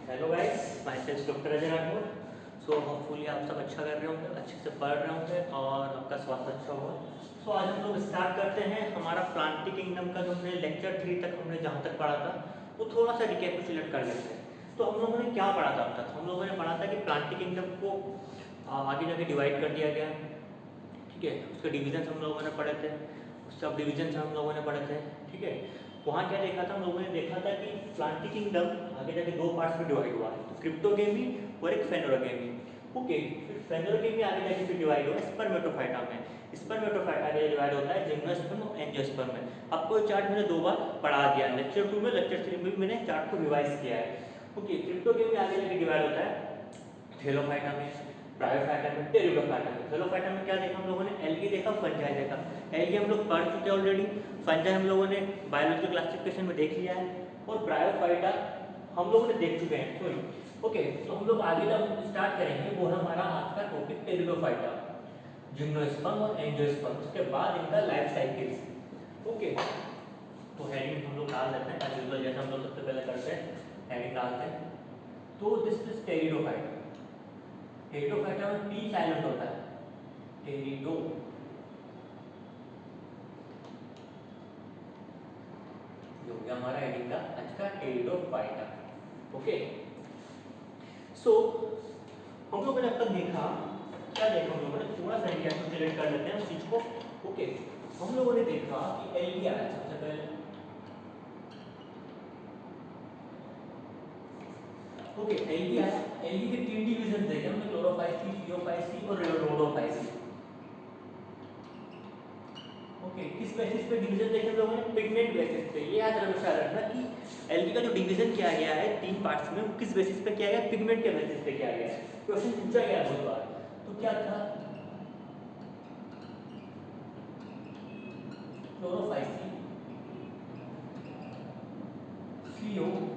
Hello guys, my self doctor Ajay Rathore. So hopefully आप सब अच्छा कर रहे होंगे, अच्छे से पढ़ रहे होंगे और आपका स्वास्थ्य अच्छा होगा। सो आज हम लोग स्टार्ट करते हैं हमारा प्लांट किंगडम का जो हमने लेक्चर 3 तक हमने जहाँ तक पढ़ा था वो थोड़ा सा रिकैपिचुलेट कर लेते हैं। तो हम लोगों ने क्या पढ़ा था अब तक? हम लोगों ने पढ़ा था कि प्लांट किंगडम को आगे जाके डिवाइड कर दिया गया, ठीक है। उसके डिविजन हम लोगों ने पढ़े थे, सब डिविजन हम लोगों ने पढ़े थे, ठीक है। वहाँ क्या देखा था? हम लोगों ने देखा था कि प्लांट किंगडम आगे जाके दो पार्ट्स में डिवाइड हुआ है, तो क्रिप्टोगेमी और एक फेनोरोगेमी। ओके, फिर फेनोरोगेमी आगे जाके फिर डिवाइड हुआ स्पर्मेटोफाइटा में। स्पर्मेटोफाइटा आगे डिवाइड होता है जिम्नोस्पर्म और एंजियोस्पर्म में। आपको चार्ट मैंने 2 बार पढ़ा दिया, लेक्चर 2 में, लेक्चर 3 में भी मैंने चार्ट को रिवाइज किया है। ओके, क्रिप्टोगेमी आगे जाके डिवाइड होता है थैलोफाइटा में, ब्रायोफाइटा में, टेरिडोफाइटा में। थैलोफाइटा में क्या देखा हम लोगों ने? एल्गी देखा, फंजाई देखा। एल्गी हम लोग पढ़ चुके हैं ऑलरेडी, फंजाई हम लोगों ने बायोलॉजिकल क्लासिफिकेशन में देख लिया है, और ब्रायोफाइटा हम लोगों ने देख चुके हैं, सॉरी। ओके, तो हम लोग आगे जब स्टार्ट करेंगे वो है हमारा आज का टॉपिक टेरिडोफाइटा, जिम्नोस्पर्म और एंजियोस्पर्म, उसके बाद इनका लाइफ साइकिल। ओके, तो हेडिंग हम लोग डाल देते हैं एज यूजुअल, जैसे हम लोग सबसे पहले करते हैं, हेडिंग डालते हैं। तो दिस इज टेरिडोफाइटा। टेरिडोफाइटा में टी साइलेंट होता है, टेरिडो। जो हो गया हमारा हेडिंग का आज का टेरिडोफाइटा। ओके, सो हम लोगों ने अब तक देखा, क्या देखा हम लोगों ने? थोड़ा सा रिकैपिचुलेट कर लेते हैं उस चीज को। ओके, हम लोगों ने देखा कि एल्गी आया सबसे पहले। ओके, एल्गी आया। एल्गी के 3 डिवीजन देखे हमने, क्लोरोफाइसी, फियोफाइसी और रोडोफाइसी। ओके, किस बेसिस पे डिवीजन देखे हम लोगों ने? पिगमेंट बेसिस पे। ये याद रखना कि एल्गी का जो डिवीजन किया गया है 3 पार्ट्स में, वो किस बेसिस पे किया गया है? पिगमेंट के बेसिस पे किया गया है। क्वेश्चन पूछा गया बहुत बार। तो क्या था? Chlorophyceae, Phaeophyceae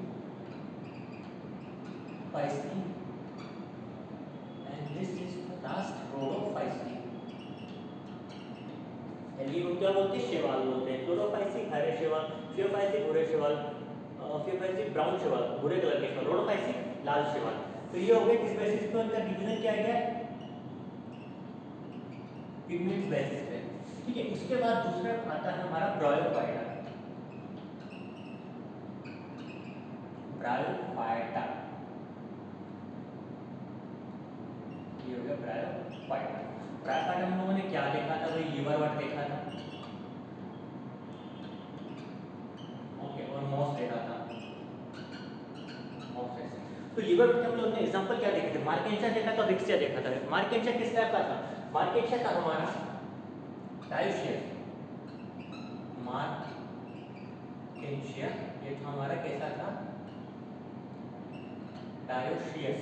and this is last Rhodophyceae. Algae को क्या बोलते हैं? शैवाल बोलते हैं। क्लोरोफाइसी हरे शैवाल, फियोफाइसी भूरे शैवाल, फियोफाइसी ब्राउन शैवाल, भूरे कलर के शैवाल, रोडोफाइसी लाल शैवाल। तो ये हो गया किस बेसिस पे उनका डिवीजन किया गया है? पिगमेंट बेसिस पे, ठीक है। उसके बाद दूसरा आता है हमारा ब्रायोफाइटा। ब्रायोफाइटा, ये हो गया ब्रायोफाइटा। ब्रायोफाइटा में हम लोगों ने क्या देखा था? भाई लीवर वर्ट देखा था, ओके, और मॉस देखा था, मॉस। तो लीवर वर्ट के हम लोगों ने एग्जांपल क्या देखे थे? मार्केंशिया देखा था, रिक्सिया देखा था। मार्केंशिया किस टाइप का था? मार्केंशिया था हमारा डायोशियस। मार्केंशिया ये था हमारा कैसा था? डायोशियस।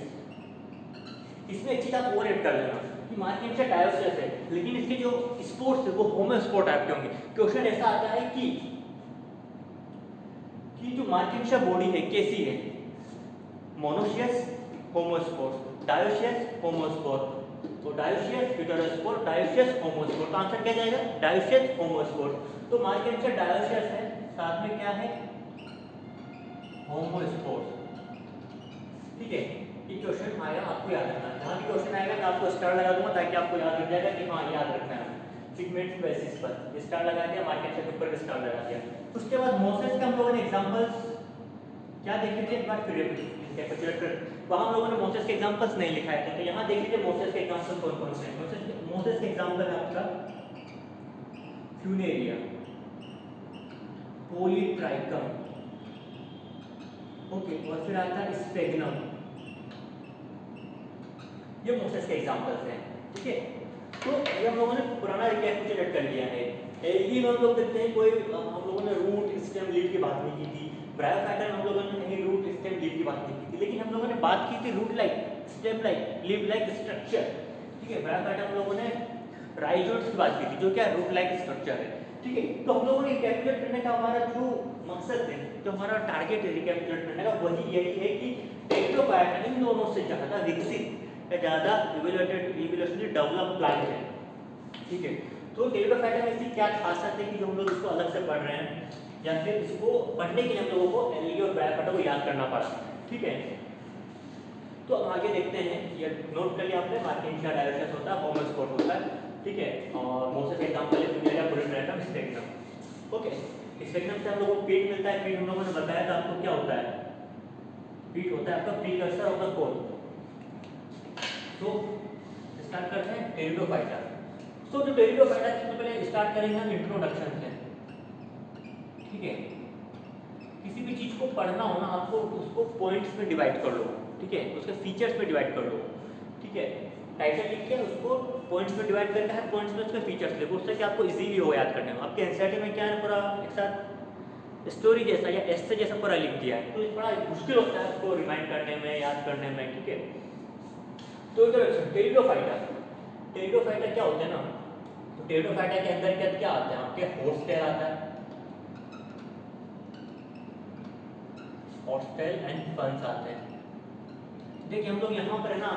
इसमें एक चीज आप और ऐड कर लेना कि मार्केंशिया डायोशियस है, लेकिन इसके जो स्पोर्स है वो होमोस्पोर टाइप के होंगे। क्वेश्चन ऐसा आता है कि जो मार्केंशिया बॉडी है कैसी है? Monoecious, homospore, dioecious, homospore. तो डायोशियस, हेटेरोस्पोर, डायोशियस, होमोस्पोर। तो आंसर क्या जाएगा? Dioecious, homospore. तो मार्केंशिया डायोशियस है, साथ में क्या है? होमोस्पोर, ठीक है। ये क्वेश्चन आएगा, आपको याद रखना है। जहाँ भी क्वेश्चन आएगा मैं आपको स्टार लगा दूंगा ताकि आपको याद रख जाएगा कि हाँ याद रखना है। पिगमेंट बेसिस पर स्टार लगा दिया, मार्केंशिया के ऊपर स्टार लगा दिया। उसके बाद मोसेस के हम लोगों ने एग्जांपल्स क्या देखे थे? एक बार फिर कैपिचुलेट कर। वहाँ हम लोगों ने मोसेस के एग्जांपल्स नहीं लिखाए थे, तो यहाँ देख लीजिए मोसेस के एग्जांपल कौन कौन से हैं। मोसेस के एग्जांपल है आपका फ्यूनेरिया, पॉलीट्राइकम, ओके, और फिर आता है स्पेगनम। ये मोसेस के एग्जांपल्स हैं, ठीक है। तो ये हम लोगों ने पुराना रिकैपिचुलेट कर लिया है। एल्गी में हम लोग देखते हैं कोई हम लोगों ने रूट, स्टेम, लीफ की बात नहीं की थी। ब्रायोफाइटा में हम लोगों ने कहीं रूट, स्टेम, लीफ की बात नहीं की थी, लेकिन हम लोगों ने बात की थी root like, stem like, leaf like structure, ठीक है। ब्रायोफाइटा में हम लोगों ने राइजोइड्स की बात की थी, जो क्या रूट लाइक स्ट्रक्चर है, ठीक है। तो हम लोगों ने कैलकुलेट करने का हमारा जो मकसद है, जो हमारा टारगेट है कैलकुलेट करने का, वही यही है कि टेरिडोफाइटा इन दोनों से ज़्यादा विकसित या ज़्यादा इवोल्यूशनली डेवलप प्लांट है, ठीक है। तो टेरिडोफाइटा में इसकी क्या खासियत है कि जो हम लोग इसको अलग से पढ़ रहे हैं, या फिर इसको पढ़ने के लिए हम लोगों को एल्गी और ब्रायोफाइटा को याद करना पड़ा, ठीक है। तो अब आगे देखते हैं, ये नोट कर लिया आपने, मार्केशिया डायवर्सिस होता है, होमो स्पॉट होता है, ठीक है। और मोस्ट एग्जांपल है दुनिया का प्लूरिन स्फेग्नम। ओके, स्फेग्नम से हम लोगों को पीट मिलता है। पीट हम लोगों ने बताया था आपको क्या होता है, पीट होता है आपका प्रीकर्सर ऑफ द कोल। तो स्टार्ट करते हैं टेरिडोफाइटा। तो जो टेरिडोफाइटा सबसे पहले स्टार्ट करेंगे हम इंट्रोडक्शन से, ठीक है। किसी भी चीज को पढ़ना हो ना आपको, उसको पॉइंट्स में डिवाइड कर लो, ठीक है, उसके फीचर्स में डिवाइड कर लो, ठीक है। टाइटल लिख के उसको पॉइंट्स में डिवाइड करके हर पॉइंट्स में उसके फीचर्स लिखो, उससे कि आपको इजीली हो याद करने में। आपके एनसीईआरटी में क्या है, पूरा एक साथ स्टोरी जैसा या एस्से जैसा पूरा लिख दिया है, तो बड़ा मुश्किल होता है उसको रिमाइंड करने में, याद करने में, ठीक है। तो टेरिडोफाइटा, टेरिडोफाइटा क्या होते हैं ना, तो टेरिडोफाइटा के अंदर क्या आते हैं आपके, हॉर्सटेल आता है, हॉर्सटेल एंड फंस आते हैं। देखिए हम लोग यहाँ पर है ना,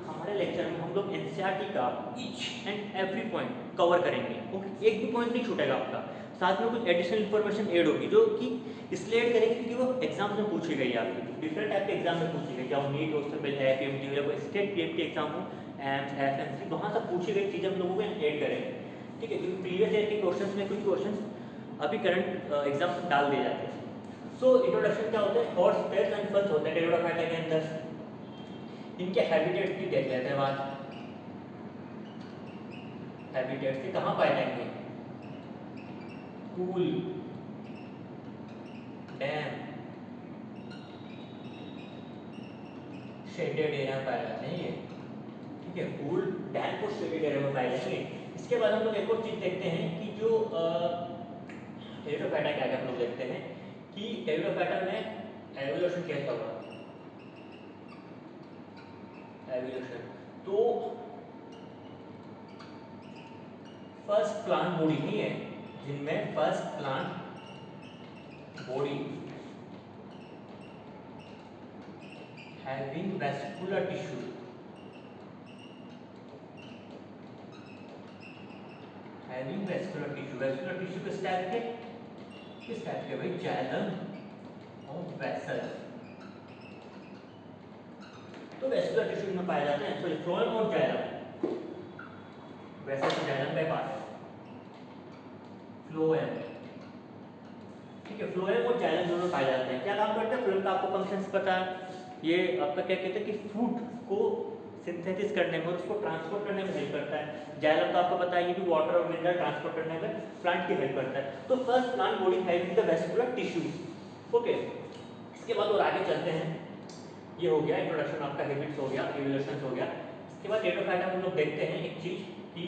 हमारे लेक्चर में हम लोग एनसीईआरटी का each and every point cover करेंगे, ओके। एक भी पॉइंट नहीं छूटेगा आपका, साथ में कुछ एडिशनल इन्फॉर्मेशन ऐड होगी जो कि इसलिए ऐड करेंगे क्योंकि वो एग्जाम में पूछी गई है आपकी, डिफरेंट टाइप के एग्जाम में पूछी गई, चाहे नीट हो, उससे पहले एपीएमटी हो या कोई स्टेट पीएमटी एग्जाम हो, एफएमसी, वहाँ से पूछी गई चीज़ें हम लोगों को ऐड करेंगे, ठीक है। क्योंकि प्रीवियस ईयर के क्वेश्चन में कुछ क्वेश्चन अभी करंट एग्जाम में डाल दिए जाते हैं। सो इंट्रोडक्शन क्या होता है, हॉर्सटेल एंड फंस होते हैं टेरिडोफाइटा के अंदर। इनके हैबिटेट्स की देख लेते हैं बात। हैबिटेट्स के कहाँ पाए जाएंगे, कूल, डैम, शेडेड एरिया में पाए जाते हैं ये, ठीक है। कूल, डैम और शेडेड एरिया में पाए जाएंगे। इसके बाद हम लोग एक और चीज देखते हैं कि जो टेरिडोफाइटा क्या हम लोग देखते हैं कि टेरिडोफाइटा में एवोल्यूशन कैसा हुआ, एवोल्यूशन। तो फर्स्ट प्लांट बॉडी नहीं है, जिनमें first plant body having vascular tissue, having vascular tissue, vascular tissue किस टाइप के, किस टाइप के भाई, जाइलम और वेसल। तो वेस्कुलर टिश्यू में पाए जाते हैं, सॉरी फ्लोएम और जाइलम, वैसे तो जाइलम का पार्ट है, फ्लोएम, ठीक है। फ्लोएम और जाइलम दोनों पाए जाते हैं। क्या काम करते हैं फ्लोएम का, आपको फंक्शंस पता है, ये आपका क्या कहते हैं कि फूड को सिंथेसिस करने में और उसको ट्रांसपोर्ट करने में हेल्प करता है। जाइलम तो आपको पता है कि वाटर और मिनरल ट्रांसपोर्ट करने में प्लांट की हेल्प करता है। तो first plant body having the vascular tissue, okay. इसके बाद और आगे चलते हैं, ये हो गया इंट्रोडक्शन आपका, हैबिट्स हो गया, इवोल्यूशन हो गया। इसके बाद टेरिडोफाइटा हम लोग देखते हैं एक चीज कि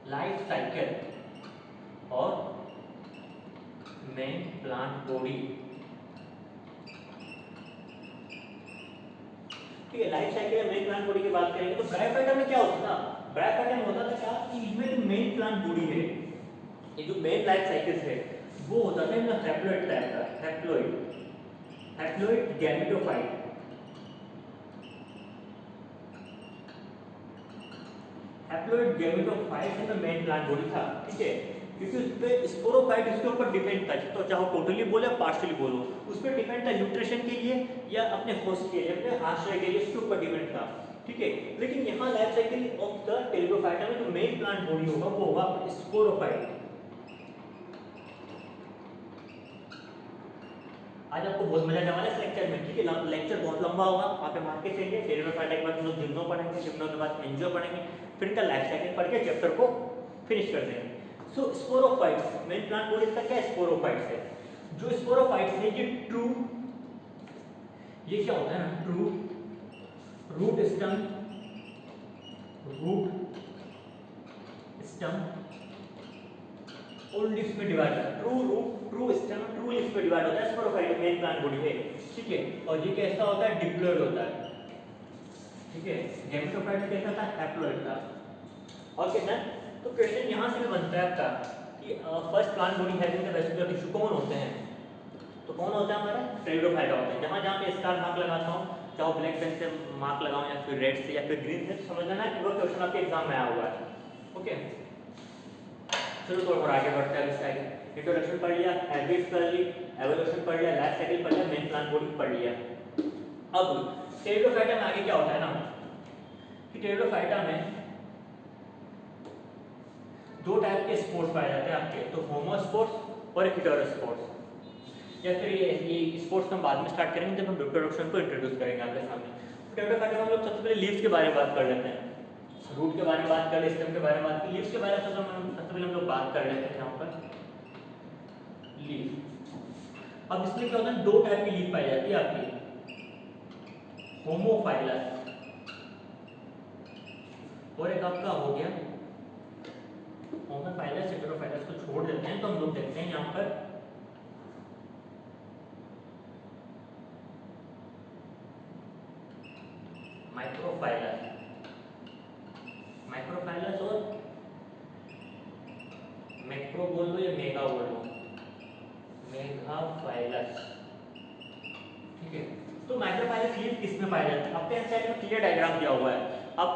लाइफ साइकिल और मेन प्लांट बॉडी, ठीक है। लाइफ साइकिल या मेन प्लांट बॉडी की बात करेंगे तो ब्रायोफाइटा में क्या होता था, ब्रायोफाइटा में होता था क्या कि इसमें जो मेन प्लांट बॉडी है, ये जो मेन लाइफ साइकिल है वो होता था ना हैप्लॉइड टाइप का, haploid, haploid gametophyte, haploid gametophyte में मेन प्लांट बॉडी था, ठीक है। क्योंकि उस पे स्पोरोफाइट इसके ऊपर डिपेंड था, तो चाहे टोटली बोले पार्शियली बोलो, उस पर डिपेंड था न्यूट्रिशन के लिए या अपने होस्ट के लिए, अपने आश्रय के लिए, उसके ऊपर डिपेंड था, ठीक है। लेकिन यहाँ life cycle of the pteridophyta में जो मेन प्लांट बॉडी होगा वो होगा स्पोरोफाइट। आज आपको बहुत मजा आने वाला है इस लेक्चर में, ठीक है। लेक्चर बहुत लंबा होगा, वहाँ पे मार के चलिए। टेरिडोफाइटा के बाद हम लोग जिम्नो पढ़ेंगे, जिम्नो के बाद एंजियो पढ़ेंगे, फिर इनका लाइफ साइकिल पढ़ के चैप्टर को फिनिश कर देंगे। सो स्पोरोफाइट्स, मेन प्लांट बॉडी का क्या स्पोरोफाइट्स है, जो स्पोरोफाइट्स है ये ट्रू, ये क्या होता है ना, true root stem, root stem और लीफ में डिवाइड होता है, true root, true stem, true leaf में डिवाइड होता है स्पोरोफाइट, मेन प्लांट बॉडी है, ठीक है। और ये कैसा होता है, डिप्लॉइड होता है, ठीक है। गैमेटोफाइट कैसा था, हैप्लॉइड था, ओके ना। तो क्वेश्चन यहाँ से भी बनता है आपका कि first plant body having the vascular tissue कौन होते हैं, तो कौन होता है हमारा, टेरिडोफाइटा होता है। जहाँ जहाँ पे स्टार मार्क लगाता हूँ, चाहे ब्लैक पेन से मार्क लगाऊं या फिर रेड से या फिर ग्रीन से, समझ लेना कि वो क्वेश्चन आपके एग्जाम में आया हुआ है, ओके। चलो थोड़ा और आगे बढ़ते हैं। इसका इंट्रोडक्शन पढ़ लिया, हैबिट्स पढ़ ली, एवोल्यूशन पढ़ लिया, लाइफ साइकिल पढ़ लिया, मेन प्लांट बॉडी पढ़ लिया। अब टेरिडोफाइटा में आगे क्या होता है ना कि टेरिडोफाइटा में दो टाइप के स्पोर्स पाए जाते हैं आपके, तो होमोस्पोर्स और हेटेरोस्पोर्स। या फिर ये स्पोर्ट्स हम बाद में स्टार्ट करेंगे जब हम रिप्रोडक्शन को इंट्रोड्यूस करेंगे आपके सामने। टेरिडोफाइटा में हम लोग सबसे पहले लीव्स के बारे में बात कर लेते हैं, रूट के बारे में बात कर, स्टेम के बारे में बात कर, लीव्स के बारे में सबसे पहले हम लोग बात कर लेते हैं यहाँ पर लीव। अब इसमें क्या होता है, दो टाइप की लीव पाई जाती है आपकी, होमोफाइलस और एक आपका हो गया होमोफाइलस। हेटेरोफाइलस को छोड़ देते हैं तो हम लोग देखते हैं यहाँ पर माइक्रोफाइलस, माइक्रोफाइलस और मैक्रो बोल लो या मेगा बोल लो, मेगाफाइलस। ठीक है, तो माइक्रोफाइलस लीफ किस में पाया जाता है? आपके साइड में क्लियर डायग्राम दिया हुआ है। आप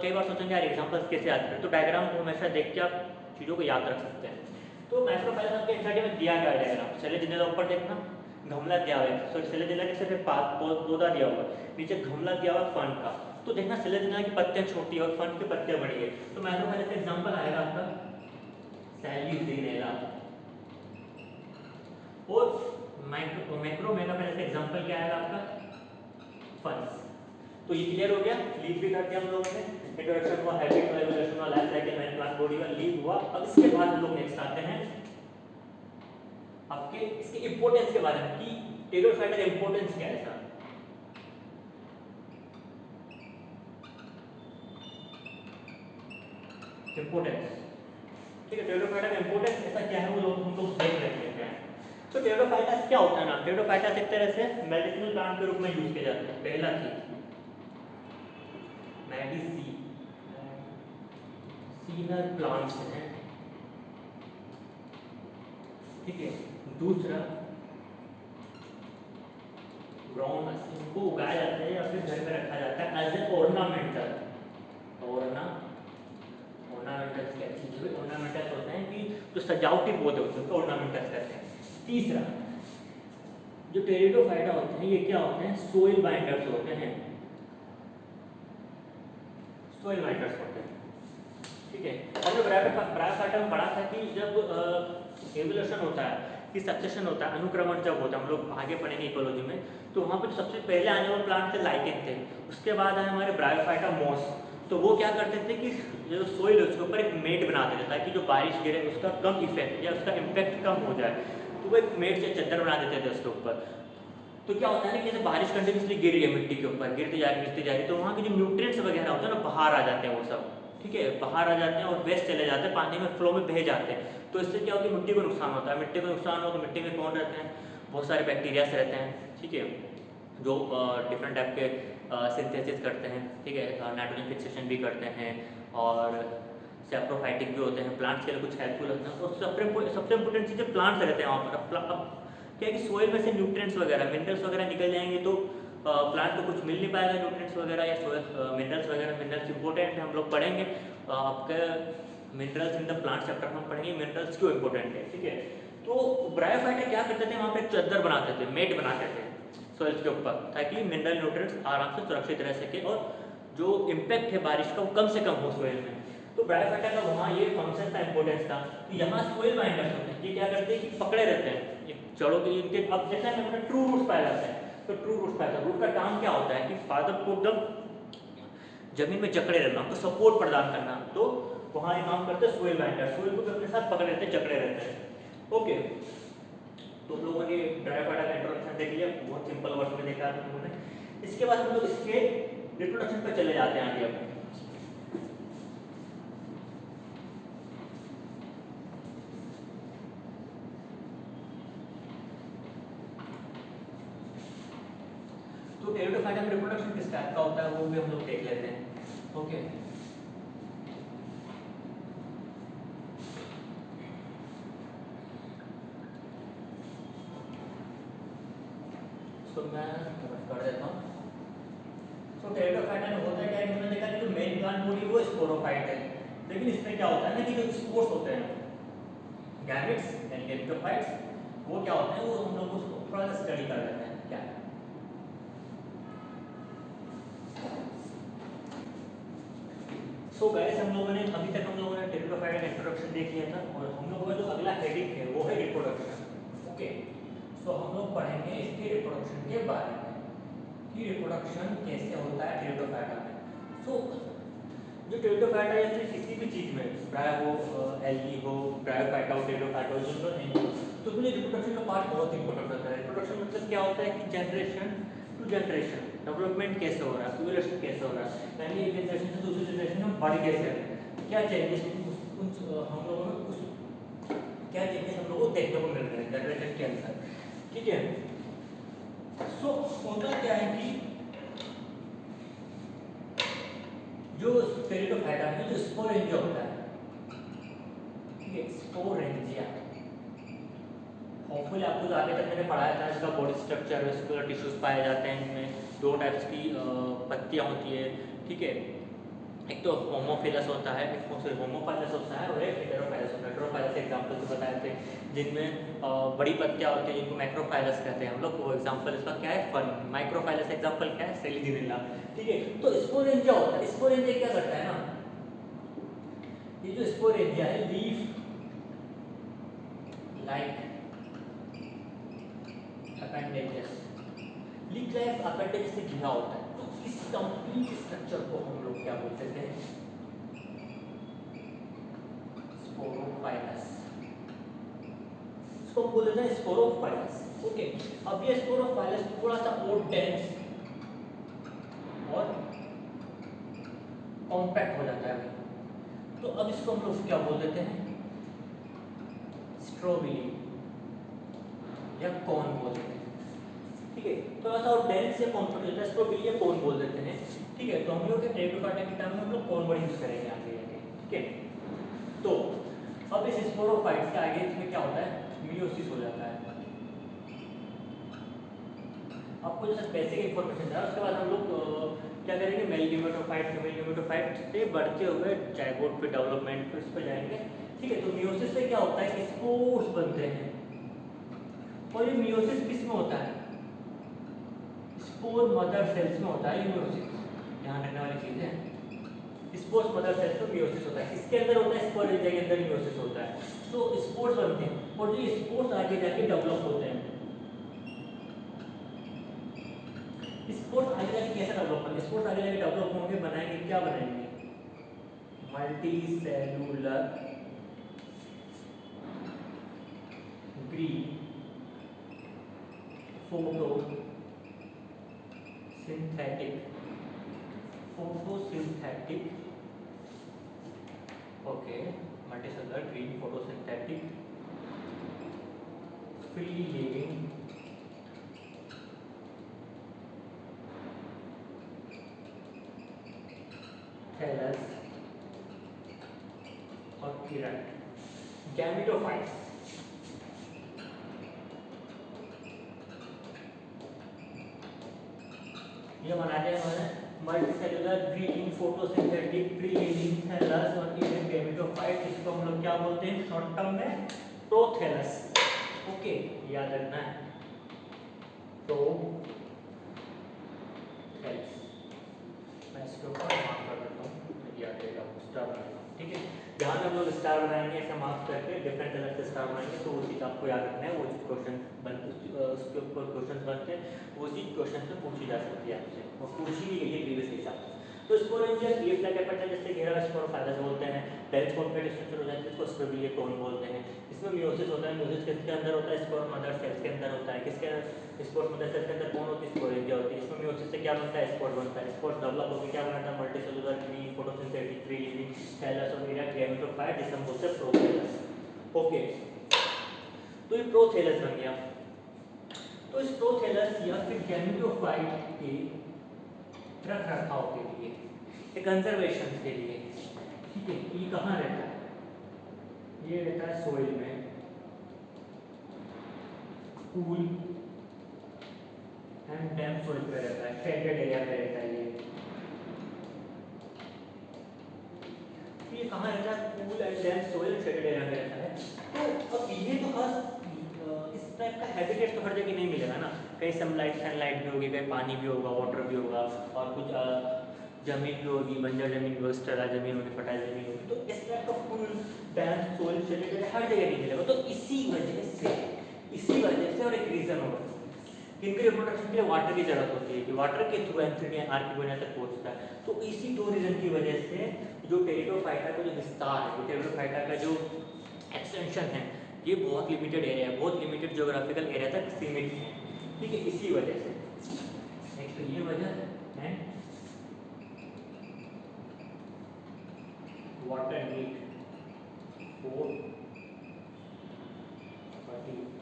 कई बार सोचेंगे यार एग्जांपल्स कैसे याद करें, तो डायग्राम को हमेशा देख के आप चीज़ों को याद रख सकते हैं। तो माइक्रोफाइलस आपके एनसीईआरटी में दिया गया डायग्राम, चलिए जिन्हें ऊपर देखना गमला दिया हुआ है, सॉरी सिलेजिना के सिर्फ पौधा दिया हुआ है, नीचे गमला दिया हुआ है फंड का। तो देखना सिलेजिना की पत्तियां छोटी है और फंड की पत्तियां बड़ी है। तो माइक्रोफाइलस का एग्जांपल आएगा आपका सैलिसिनेला। और मैक्रो मेगाफाइलस का एग्जांपल क्या आएगा आपका फंड्स। तो ये क्लियर हो गया, लीव भी कर दिया हम लोगों ने, इंट्रोडक्शन हुआ, हैबिट हुआ, एवोल्यूशन हुआ, life cycle man plant body हुआ, लीव हुआ। अब इसके बाद हम लोग नेक्स्ट आते हैं आपके इसके इंपॉर्टेंस के बारे में कि टेरिडोफाइटा का इंपॉर्टेंस क्या है सर। इंपॉर्टेंस, ठीक है, टेरिडोफाइटा का इंपॉर्टेंस ऐसा क्या है वो लोग हम लोग देख लेते हैं। तो टेरिडोफाइटा क्या होता है ना, टेरिडोफाइटा एक तरह से मेडिसिनल प्लांट के रूप में यूज किया जाता है। पहला चीज मेडिसिनल प्लांट्स हैं, ठीक है। दूसरा ग्राउंड इनको उगाया जाता है या फिर घर में रखा जाता है एज ए ऑर्नामेंटल, ऑर्नामेंटल क्या चीज है, ऑर्नामेंटल होते हैं कि जो सजावटी पौधे होते हैं ऑर्नामेंटल कहते हैं। तीसरा जो टेरिडोफाइटा होते हैं ये क्या होते हैं, सोइल बाइंडर्स होते हैं, सोइल बाइंडर्स होते हैं, ठीक है। हमने ब्रायोफाइटा में पढ़ा था कि जब एवोल्यूशन होता है कि सक्सेशन होता है, अनुक्रमण जब होता है, हम लोग आगे पढ़ेंगे इकोलॉजी में, तो वहाँ पर सबसे पहले आने वाले प्लांट थे लाइकेन थे, उसके बाद आए हमारे ब्रायोफाइटा मॉस। तो वो क्या करते थे कि जो सोइल है उसके ऊपर एक मेट बनाते थे ताकि जो बारिश गिरे उसका कम इफेक्ट या उसका इम्पैक्ट कम हो जाए, तो वो एक मेट से चद्दर बना देते थे उसके ऊपर। तो क्या होता है ना कि जैसे बारिश कंटिन्यूसली गिर रही है मिट्टी के ऊपर, गिरती जा रही, तो वहाँ के जो न्यूट्रिएंट्स वगैरह होते हैं ना बाहर आ जाते हैं वो सब, ठीक है, बाहर आ जाते हैं और वेस्ट चले जाते हैं, पानी में फ्लो में बह जाते हैं। तो इससे क्या होता है मिट्टी को नुकसान होता है, मिट्टी को नुकसान हो तो मिट्टी में कौन रहते हैं, बहुत सारे बैक्टीरियाज रहते हैं, ठीक है, जो डिफरेंट टाइप के सिंथेसिस करते हैं, ठीक है, नाइट्रोजन फिक्सेशन भी करते हैं और सैप्रोफाइटिक भी होते हैं, प्लांट्स के लिए कुछ हेल्पफुल होते हैं। और सबसे इम्पोर्टेंट चीज़ें प्लांट्स रहते हैं वहाँ पर। अब क्या है कि सोइल में से न्यूट्रिएंट्स वगैरह मिनरल्स वगैरह निकल जाएंगे तो प्लांट को कुछ मिल नहीं पाएगा न्यूट्रिएंट्स वगैरह या मिनरल्स वगैरह। मिनरल्स इंपॉर्टेंट है, हम लोग पढ़ेंगे आपके minerals in the plant chapter में हम पढ़ेंगे मिनरल्स क्यों इंपॉर्टेंट है, ठीक है। तो ब्रायोफाइटा क्या करते थे, वहाँ पे चद्दर बनाते थे, मेट बनाते थे सोइल्स के ऊपर ताकि मिनरल न्यूट्रिएंट्स आराम से सुरक्षित रह सके और जो इम्पैक्ट है बारिश का वो कम से कम हो सोइल में। तो ब्रायोफाइटा का वहाँ ये फंक्शन था, इंपॉर्टेंस था। तो यहाँ सोइल बाइंडर्स होते हैं, ये क्या करते हैं कि पकड़े रहते हैं जड़ों के इनके। अब जैसे हमें ट्रू रूट्स पाए जाते हैं, तो ट्रू रूट्स पाया जाता है, रूट का काम क्या होता है कि फादर को एकदम जमीन में जकड़े रहना, उनको सपोर्ट प्रदान करना। तो वहाँ ये काम करते हैं सोइल बाइंडर, सोइल को अपने साथ पकड़े रहते हैं, जकड़े रहते हैं। ओके, तो लोगों ने ब्रायोफाइटा का इंट्रोडक्शन देख लिया, बहुत सिंपल वर्ड में देखा आप लोगों ने। इसके बाद हम लोग इसके रिप्रोडक्शन पर चले जाते हैं आगे। अब तो टेरिडोफाइटा में रिप्रोडक्शन किस टाइप का होता है वो भी हम लोग देख लेते हैं। ओके, तो मैं कर देता हूँ। तो टेरिडोफाइटा में होता है क्या, हमने देखा कि जो मेन प्लांट बॉडी वो स्पोरोफाइट है, लेकिन इसमें क्या होता है ना कि जो स्पोर्स होते हैं गैमेट्स यानी एपिटोफाइट्स, वो क्या होते हैं, वो हम लोग उसको थोड़ा सा स्टडी कर लेते हैं क्या। सो गाइस हम लोगों ने अभी तक टेरिडोफाइटा का इंट्रोडक्शन देख लिया था और हम लोगों का जो अगला हेडिंग है वो है रिप्रोडक्शन। ओके, सो हम लोग पढ़ेंगे इसके रिप्रोडक्शन के बारे में कि रिप्रोडक्शन कैसे होता है टेरिडोफाइटा में। सो जो टेरिडोफाइटा या फिर किसी भी चीज़ में प्राय हो एल्गी हो ब्रायोफाइटा हो टेरिडोफाइटा हो जिनको नहीं हो तो उसमें रिप्रोडक्शन का पार्ट बहुत इंपॉर्टेंट होता है। रिप्रोडक्शन मतलब क्या होता है कि जनरेशन टू जनरेशन डेवलपमेंट कैसे हो रहा है, इवोल्यूशन कैसे हो रहा है, यानी एक जनरेशन से दूसरी जनरेशन में बढ़ कैसे रहे हैं, क्या चेंजेस हम लोगों में क्या चेंजेस हम लोगों को देखने को मिल रहे हैं जनरेशन के अंदर। ठीक है, सो होता क्या है कि जो टेरिडोफाइटा में जो स्पोरेंजिया होता है, ठीक है, स्पोरेंजिया होपफुली आपको जो आगे तक मैंने पढ़ाया था इसका बॉडी स्ट्रक्चर वेस्कुलर टिश्यूज पाए जाते हैं। इनमें दो टाइप्स की पत्तियां होती है। ठीक है, एक तो होमोफिलस होता है, एक होमोफाइलस होता है और एक हेटेरोफाइलस होता है। हेटेरोफाइलस एग्जांपल से बताए थे जिनमें बड़ी पत्तियां होती है जिनको मैक्रोफाइलस कहते हैं हम लोग। वो एग्जांपल इसका क्या है, फन। माइक्रोफाइलस एग्जांपल क्या है, सेलिजिनिला। ठीक है, तो स्पोरेंजिया होता है। स्पोरेंजिया क्या करता है ना, ये जो स्पोरेंजिया है leaf like appendages, leaf like appendages से घिरा होता है। तो इस कंप्लीट स्ट्रक्चर को हम लोग क्या बोलते थे, स्पोरोफाइलस। इसको बोल देते हैं स्पोरोफाइलस। ओके, अब ये स्पोरोफाइलस थोड़ा सा और डेंस और कॉम्पैक्ट हो जाता है। तो अब इसको हम लोग क्या बोल देते हैं, स्ट्रोबिली या कॉन बोल देते हैं। ठीक है, थोड़ा सा और डेंस या कॉम्पैक्ट होता है, स्ट्रोबिली या कॉन बोल देते हैं। ठीक है, तो हम लोग टेरिडोफाइटा के टाइम में हम लोग कॉन वर्ड यूज करेंगे आगे आगे। ठीक है, तो अब इस स्पोरोफाइट के आगे इसमें क्या होता है, मियोसिस हो जाता है। आपको जैसे बेसिक इन्फॉर्मेशन था, उसके बाद हम लोग क्या करेंगे, मेल गेमेटोफाइट से बढ़ते हुए जाइगोट पे डेवलपमेंट पे इस पे जाएंगे। ठीक है, तो मियोसिस से क्या होता है कि स्पोर्स बनते हैं। और ये मियोसिस किस में होता है, स्पोर मदर सेल्स में होता है ये मियोसिस। ध्यान रखने वाली चीज है, स्पोर्स मदर सेल्स में मियोसिस होता है। इसके अंदर होता है, स्पोरेंजिया के अंदर मियोसिस होता है। तो स्पोर्स बनते हैं और जो स्पोर्स आगे जाके डेवलप होते हैं। स्पोर्स आगे जाके कैसे डेवलप होंगे, स्पोर्स आगे जाके डेवलप होंगे, बनाएंगे क्या, बनाएंगे multicellular green photosynthetic okay, multicellular green photosynthetic free living thallus और इरेक्ट गैमेटोफाइट्स। ये बनाते हैं हमारे multicellular green photosynthetic free living thallus और इरेक्ट गैमेटोफाइट। इसको हम लोग क्या बोलते हैं शॉर्ट टर्म में, प्रोथैलस। ओके, याद रखना है, प्रोथैलस। मैं इसके ऊपर मार्क कर देता हूँ, याद रहेगा, स्टार बनाएगा। ठीक है, जहाँ हम लोग स्टार बनाएंगे ऐसा मार्क करके डिफरेंट कलर से स्टार बनाएंगे, तो वो चीज़ आपको याद रखना है। वो चीज़ क्वेश्चन बनते उसके ऊपर क्वेश्चन बनते हैं, वो चीज़ क्वेश्चन से पूछी जा सकती है आपसे, और पूछी भी गई है प्रीवियस हिसाब से। तो स्पोरेंजिया लीफ लाइक अपेंडेज से घेरा स्पोरोफाइलस बोलते हैं। डेंस कॉम्पैक्ट स्ट्रक्चर हो जाता है, इसको स्ट्रोबिलिया कॉन बोलते हैं। इसमें मियोसिस होता है, मियोसिस किसके अंदर होता है, स्पोर मदर सेल्स के अंदर होता है। किसके स्पोर मदर सेल्स के अंदर कौन होती है, स्पोरेंजिया होती है। इसमें मियोसिस से क्या बनता है, स्पोर बनता है। स्पोर डेवलप होकर क्या बनाता है, multicellular green photosynthetic free living thallus और इरेक्ट गैमेटोफाइट, जिसे हम बोलते हैं प्रोथैलस। ओके, तो ये प्रोथैलस बन गया। तो इस प्रोथैलस या फिर गैमेटोफाइट के रख रखाव के लिए, कंजर्वेशन के लिए, ठीक है, ये कहाँ रहता है, ये रहता है सोइल में, कूल एंड डैम्प सोइल पे रहता है, शेडेड एरिया पे रहता है ये कहाँ रहता है, cool and damp soil shaded area में रहता है। तो अब ये तो खास इस टाइप का हैबिटेट तो हर जगह नहीं मिलेगा ना, कहीं सनलाइट भी होगी, कहीं पानी भी होगा, वाटर भी होगा, और कुछ जमीन भी होगी, बंजर जमीन भी होगी, स्टेराइल जमीन होगी, फर्टाइल जमीन होगी, तो इस टाइप का फुल बैलेंस सोइल सेटेड हर जगह नहीं मिलेगा। तो इसी वजह से और एक रीज़न होगा कि इनके रिप्रोडक्शन के लिए वाटर की जरूरत होती है, कि वाटर के थ्रू एंथीरिया आर्किगोनिया तक पहुंचता है। तो इसी दो रीज़न की वजह से जो टेरिडोफाइटा का जो विस्तार है, टेरिडोफाइटा का जो एक्सटेंशन है, ये बहुत लिमिटेड एरिया है, बहुत लिमिटेड ज्योग्राफिकल एरिया तक सीमित है। ठीक है, इसी वजह से एक तो ये वजह है वाटर नीड फॉर फर्टिलाइजेशन।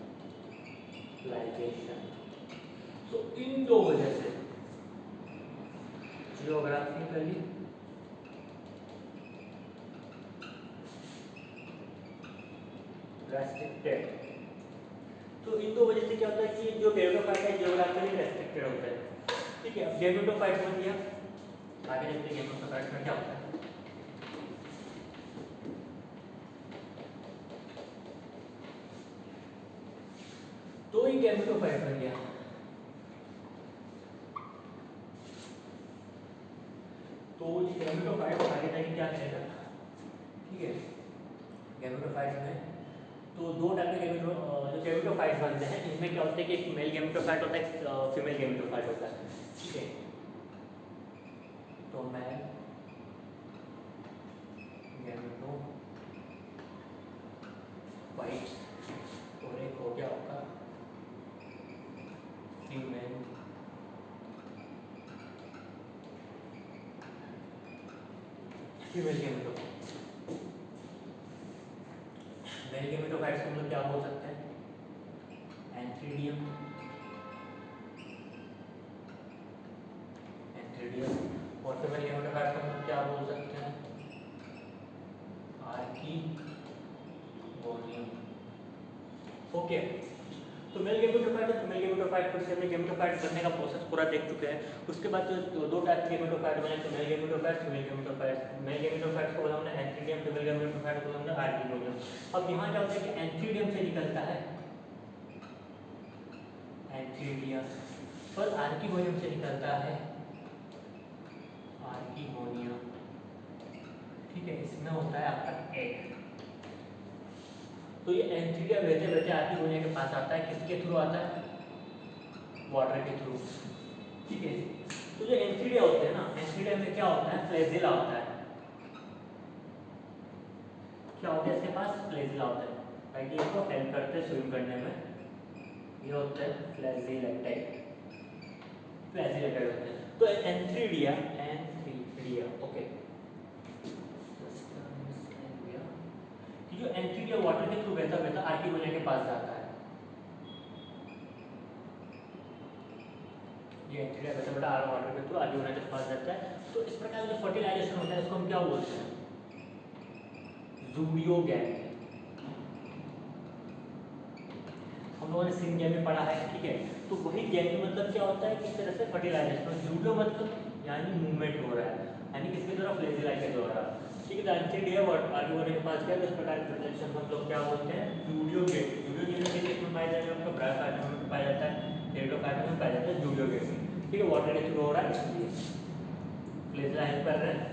तो इन दो वजह से जियोग्राफिकली रेस्ट्रिक्टेड। तो इन दो वजह से क्या होता है कि जो टेरिडोफाइटा है जियोग्राफिकली रेस्ट्रिक्टेड होता है। ठीक है, अब गेमेटोफाइट बन गया, आगे देखते हैं गेमेटोफाइट में क्या होता है। तो ही गेमेटोफाइट बन गया। तो गेमेटोफाइट आगे जाके क्या करेगा, ठीक है, गेमेटोफाइट में तो दो टाइप के जो गेमेटोफाइट बनते हैं, इनमें क्या होता है कि एक मेल गेमेटोफाइट होता है, एक फीमेल गेमेटोफाइट होता है। ठीक है, तो मेल गेमेटोफाइट और एक हो गया होगा फीमेल गेमेटोफाइट। मेल गेमेटोफाइट्स को हम लोग क्या बोल सकते हैं, एंथ्रीडियम, और फीमेल गेमेटोफाइट्स को हम लोग क्या बोल सकते हैं, आर्किगोनियम। ओके, तो मेल गेमेटोफाइट और फीमेल गेमेटोफाइट फिर से हमने गेमेटोफाइट बनने का प्रोसेस पूरा देख चुके हैं। उसके बाद जो दो टाइप के गेमेटोफाइट बने, तो mail gametophyte, female gametophyte. Mail gametophyte को बोला हमने एंथ्रीडियम, फीमेल गेमेटोफाइट को बोला हमने आर्किगोनियम। अब यहाँ क्या होता है कि एंथ्रीडियम से निकलता है एंथ्रीडियम और आर्किगोनियम से निकलता है आर्किगोनिया। ठीक है, इसमें होता है आपका एग। तो ये एंथ्रीडिया बहते बहते आर्किगोनिया के पास आता है, किसके थ्रू आता है, वाटर के थ्रू। ठीक है, तो जो एंथ्रीडिया होते हैं ना, एंथ्रीडिया में क्या होता है, फ्लैजिला होता है। क्या होता है इसके पास, फ्लैजिला होता है, ताकि इसको हेल्प करते हैं स्विम करने में। ये होता है फ्लैजिलेटेड होते हैं। तो एंथ्रीडिया ओके, जो एंथ्रीडिया वाटर के थ्रू बहता बहता आर्किगोनिया के पास जाता है। ये एंथ्रीडिया बहता बहता वाटर के थ्रू आर्किगोनिया के पास जाता है। तो इस प्रकार जो फर्टिलाइजेशन होता है इसको हम क्या बोलते हैं, ज़ूडियोगैमी। हम लोगों ने सिंगैमी में पढ़ा है। ठीक है, तो वही गैमी मतलब क्या होता है, किस तरह से फर्टिलाइजेशन। ज़ूडियो मतलब यानी मूवमेंट हो रहा है, यानी किसके द्वारा, फ्लैजिला के द्वारा। ठीक है, तो एंथ्रीडिया आर्किगोनिया के पास गया, तो इस प्रकार की फर्टिलाइजेशन हम लोग क्या बोलते हैं, ज़ूडियोगैमी। ज़ूडियोगैमी किसमें पाया जाता है, आपका ब्रायोफाइटा में पाया जाता है, टेरिडोफाइटा में पाया जाता है ज़ूडियोगैमी। ठीक है, वाटर के थ्रू हो रहा है इसलिए, फ्लैजिला हेल्प कर रहे हैं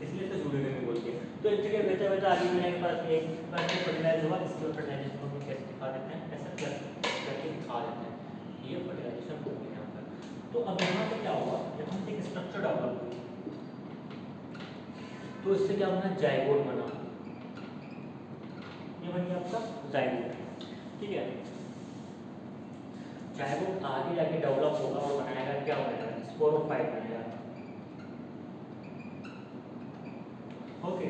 इसलिए तो ज़ूडियोगैमी बोलते हैं। तो एंथ्रीडिया बहता बहता आर्किगोनिया के पास एक बार फर्टिलाइज हुआ, इसके फर्टिलाइजेशन को हम कैसे दिखा देते हैं, ऐसा करके दिखा देते हैं, ये फर्टिलाइजेशन हो गई यहाँ पर। तो अब यहाँ से क्या हुआ, यहाँ से एक स्ट्रक्चर डेवलप हुई, तो इससे क्या बना, जाइगोट बना। ये बन गया आपका जाइगोट। ठीक है, जाइगोट आगे जाके डेवलप होगा और बनाएगा, क्या बनेगा, स्पोरोफाइट बनेगा। ओके,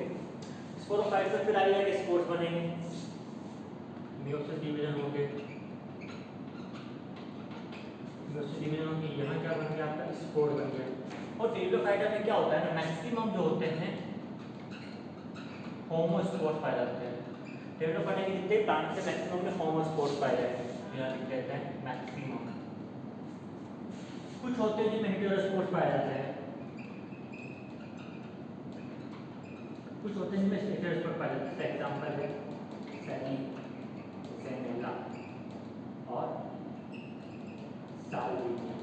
स्पोरोफाइट में फिर आगे जाके स्पोर्स बनेंगे, मियोसिस डिवीजन हो गए, डिवीजन होगी, यहाँ क्या बन गया आपका, स्पोर बन गया। और टेरिडोफाइटा में क्या होता है ना, मैक्सिमम जो होते हैं होमोस्पोर्स पाए जाते हैं। टेरिडोफाइटा के जितने प्लांट से मैक्सिमम में होमोस्पोर्स पाए जाते हैं, यहाँ लिख देते हैं मैक्सिमम। कुछ होते हैं जिनमें हेटेरोस्पोर्स पाए जाते हैं, कुछ होते हैं जिनमें हेटेरोस्पोर्स पाए जाते हैं। एग्जांपल है सेनेला और साल्विनिया,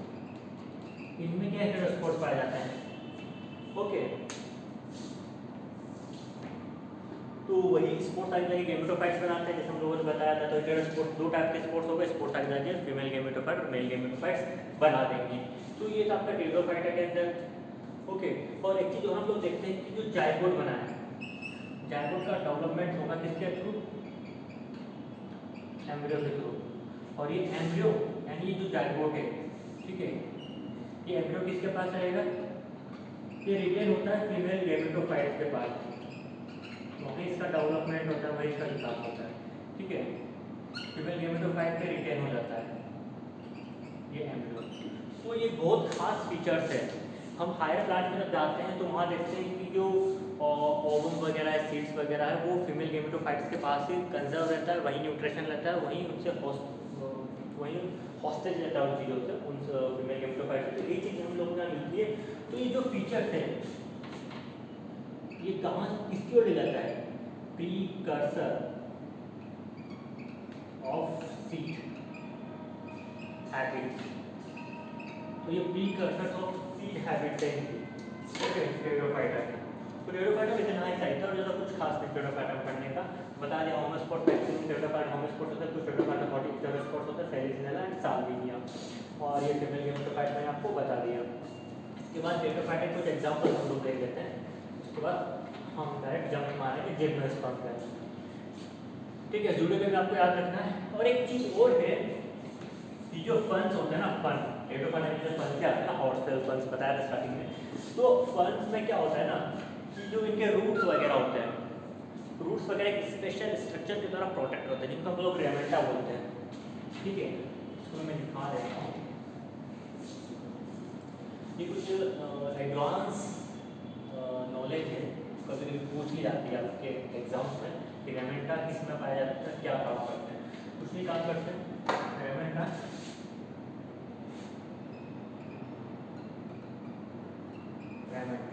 इनमें क्या हेटेरोस्पोर्स पाए जाते हैं, ओके, तो वही स्पोर्ट्स आगे जाके गेमेटोफाइट्स बनाते हैं, जैसे हम लोगों ने बताया था। तो इंटर स्पोर्ट्स, दो टाइप के स्पोर्ट्स हो गए, स्पोर्ट्स आगे जाके फीमेल गेमेटोफाइट और मेल गेमेटोफाइट्स बना देंगे। तो ये था आपका टेरिडोफाइटा के अंदर। ओके, और एक चीज़ और हम लोग देखते हैं कि जो जायगोट बना है, जायगोट का डेवलपमेंट होगा किसके थ्रू? एम्ब्रियो के थ्रू। और ये एम्ब्रियो यानी ये जो जायगोट है, ठीक है, ये एम्ब्रियो किसके पास रहेगा? ये रिटेन होता है फीमेल गेमेटोफाइट्स के पास, वहीं इसका डेवलपमेंट होता है, वहीं इसका विकास होता है, ठीक है। फीमेल गेमेटोफाइट पे रिटेन हो जाता है ये एम्ब्रियो। तो ये बहुत खास फीचर्स है। हम हायर प्लांट में जब जाते हैं तो वहाँ देखते हैं कि जो ओवम वगैरह है, सीड्स वगैरह है, वो फीमेल गेमेटोफाइट्स के पास ही कंजर्व रहता है, वहीं न्यूट्रिशन रहता है, वहीं उनसे वहीं हॉस्टेज रहता है उन चीज़ों से, उन फीमेल गेमेटोफाइट्स से। ये चीज़ हम लोगों को मिलती है। तो ये जो फीचर्स है ये कहाँ किसकी ओर ले जाता है? Precursor of seed habit. तो ये प्रीकर्सर ऑफ सीड हैबिट है इनकी, ओके, टेरिडोफाइटा की। तो टेरिडोफाइटा में इतना ही चाहिए था और ज़्यादा कुछ खास नहीं टेरिडोफाइटा में पढ़ने का। बता दिया होमोस्पोर्ट मैक्सिमम टेरिडोफाइटा होमोस्पोर्ट होता है, कुछ टेरिडोफाइटा हॉटिक टेरिडोस्पोर्ट होता है, फेलिसिनेला एंड साल्विनिया। और ये फीमेल गेमेटोफाइट मैंने आपको बता दिया। इसके बाद टेरिडोफाइटा के कुछ एग्जांपल हम लोग देख लेते हैं, उसके बाद हम डायरेक्ट जंप मारेंगे जिम्नोस्पर्म पे, ठीक है। जूडो में आपको याद रखना है। और एक चीज़ और है, ये जो फंस होते हैं ना, फन टेरिडोफाइटा में जो फन क्या होता है ना, हॉट सेल फंस बताया था स्टार्टिंग में। तो फंस में क्या होता है ना कि जो इनके रूट्स वगैरह होते हैं, रूट्स वगैरह एक स्पेशल स्ट्रक्चर के द्वारा प्रोटेक्ट होते हैं, जिनको हम लोग रेमेंटा बोलते हैं, ठीक है। इसको मैं दिखा देता हूँ। ये कुछ एडवांस नॉलेज है, कभी कभी पूछ ही जाती है आपके एग्जाम्स में कि रेमेंटा किस में पाया जाता है, क्या काम करते हैं। कुछ नहीं काम करते हैं रेमेंटा, रेमेंटा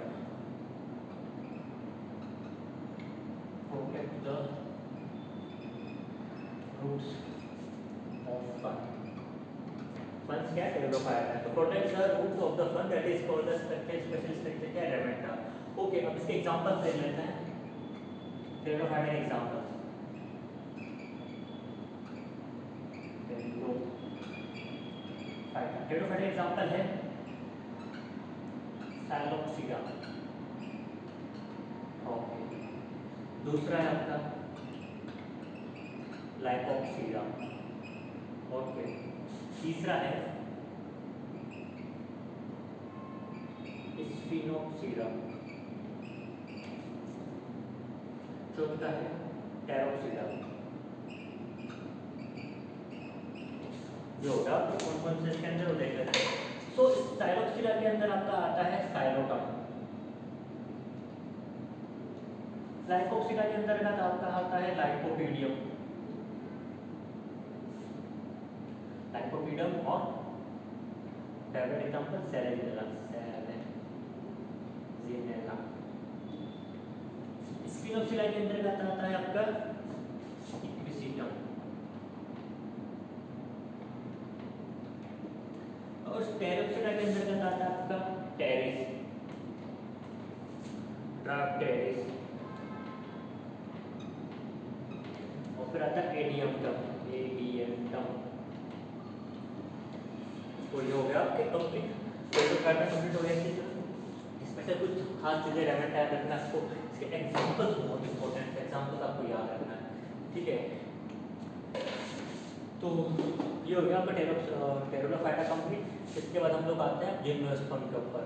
protect the roots of fun. फंस क्या है? टेरिडोफाइटा है। तो protect the roots of the fern, that is called the structure, special structure क्या है? रेमेंटा। ओके, अब इसके एग्जांपल देख लेते हैं, टेरिडोफाइटा के एग्जांपल। टेरिडोफाइटा एग्जांपल है सैलोप्सिडा, ओके। दूसरा है आपका लाइकोप्सिडा, ओके। तीसरा है स्फिनोप्सिडा, चौथा है टेरोप्सिडा। जो होगा कौन कौन से इसके अंदर हो देख लेते हैं। तो साइलोप्सिडा के अंदर आपका आता है साइलोटम, लाइकोप्सिडा के अंदर आपका आता है लाइकोपीडियम, लाइकोपीडियम और फेवरेट एग्जांपल सेलेनिला, सेलेनिला। स्पिनोप्सिडा के अंदर आता है आपका इक्विसिटम, और टेरोप्सिडा के अंदर आता है आपका टेरिस, ड्राफ्टेरिस, और फिर आता है एडियमटम, एडियमटम। तो ये हो गया आपके कंप्लीट, टेरिडोफाइटा कंप्लीट हो गया। इसमें से कुछ खास चीज़ें रेमेंटा याद रखना आपको, इसके एग्जांपल्स बहुत इंपॉर्टेंट है, एग्जांपल्स आपको याद रखना है, ठीक है। तो ये हो गया आपका टेरिडोफाइटा कंप्लीट। इसके बाद हम लोग आते हैं जिम्नोस्पर्म के ऊपर।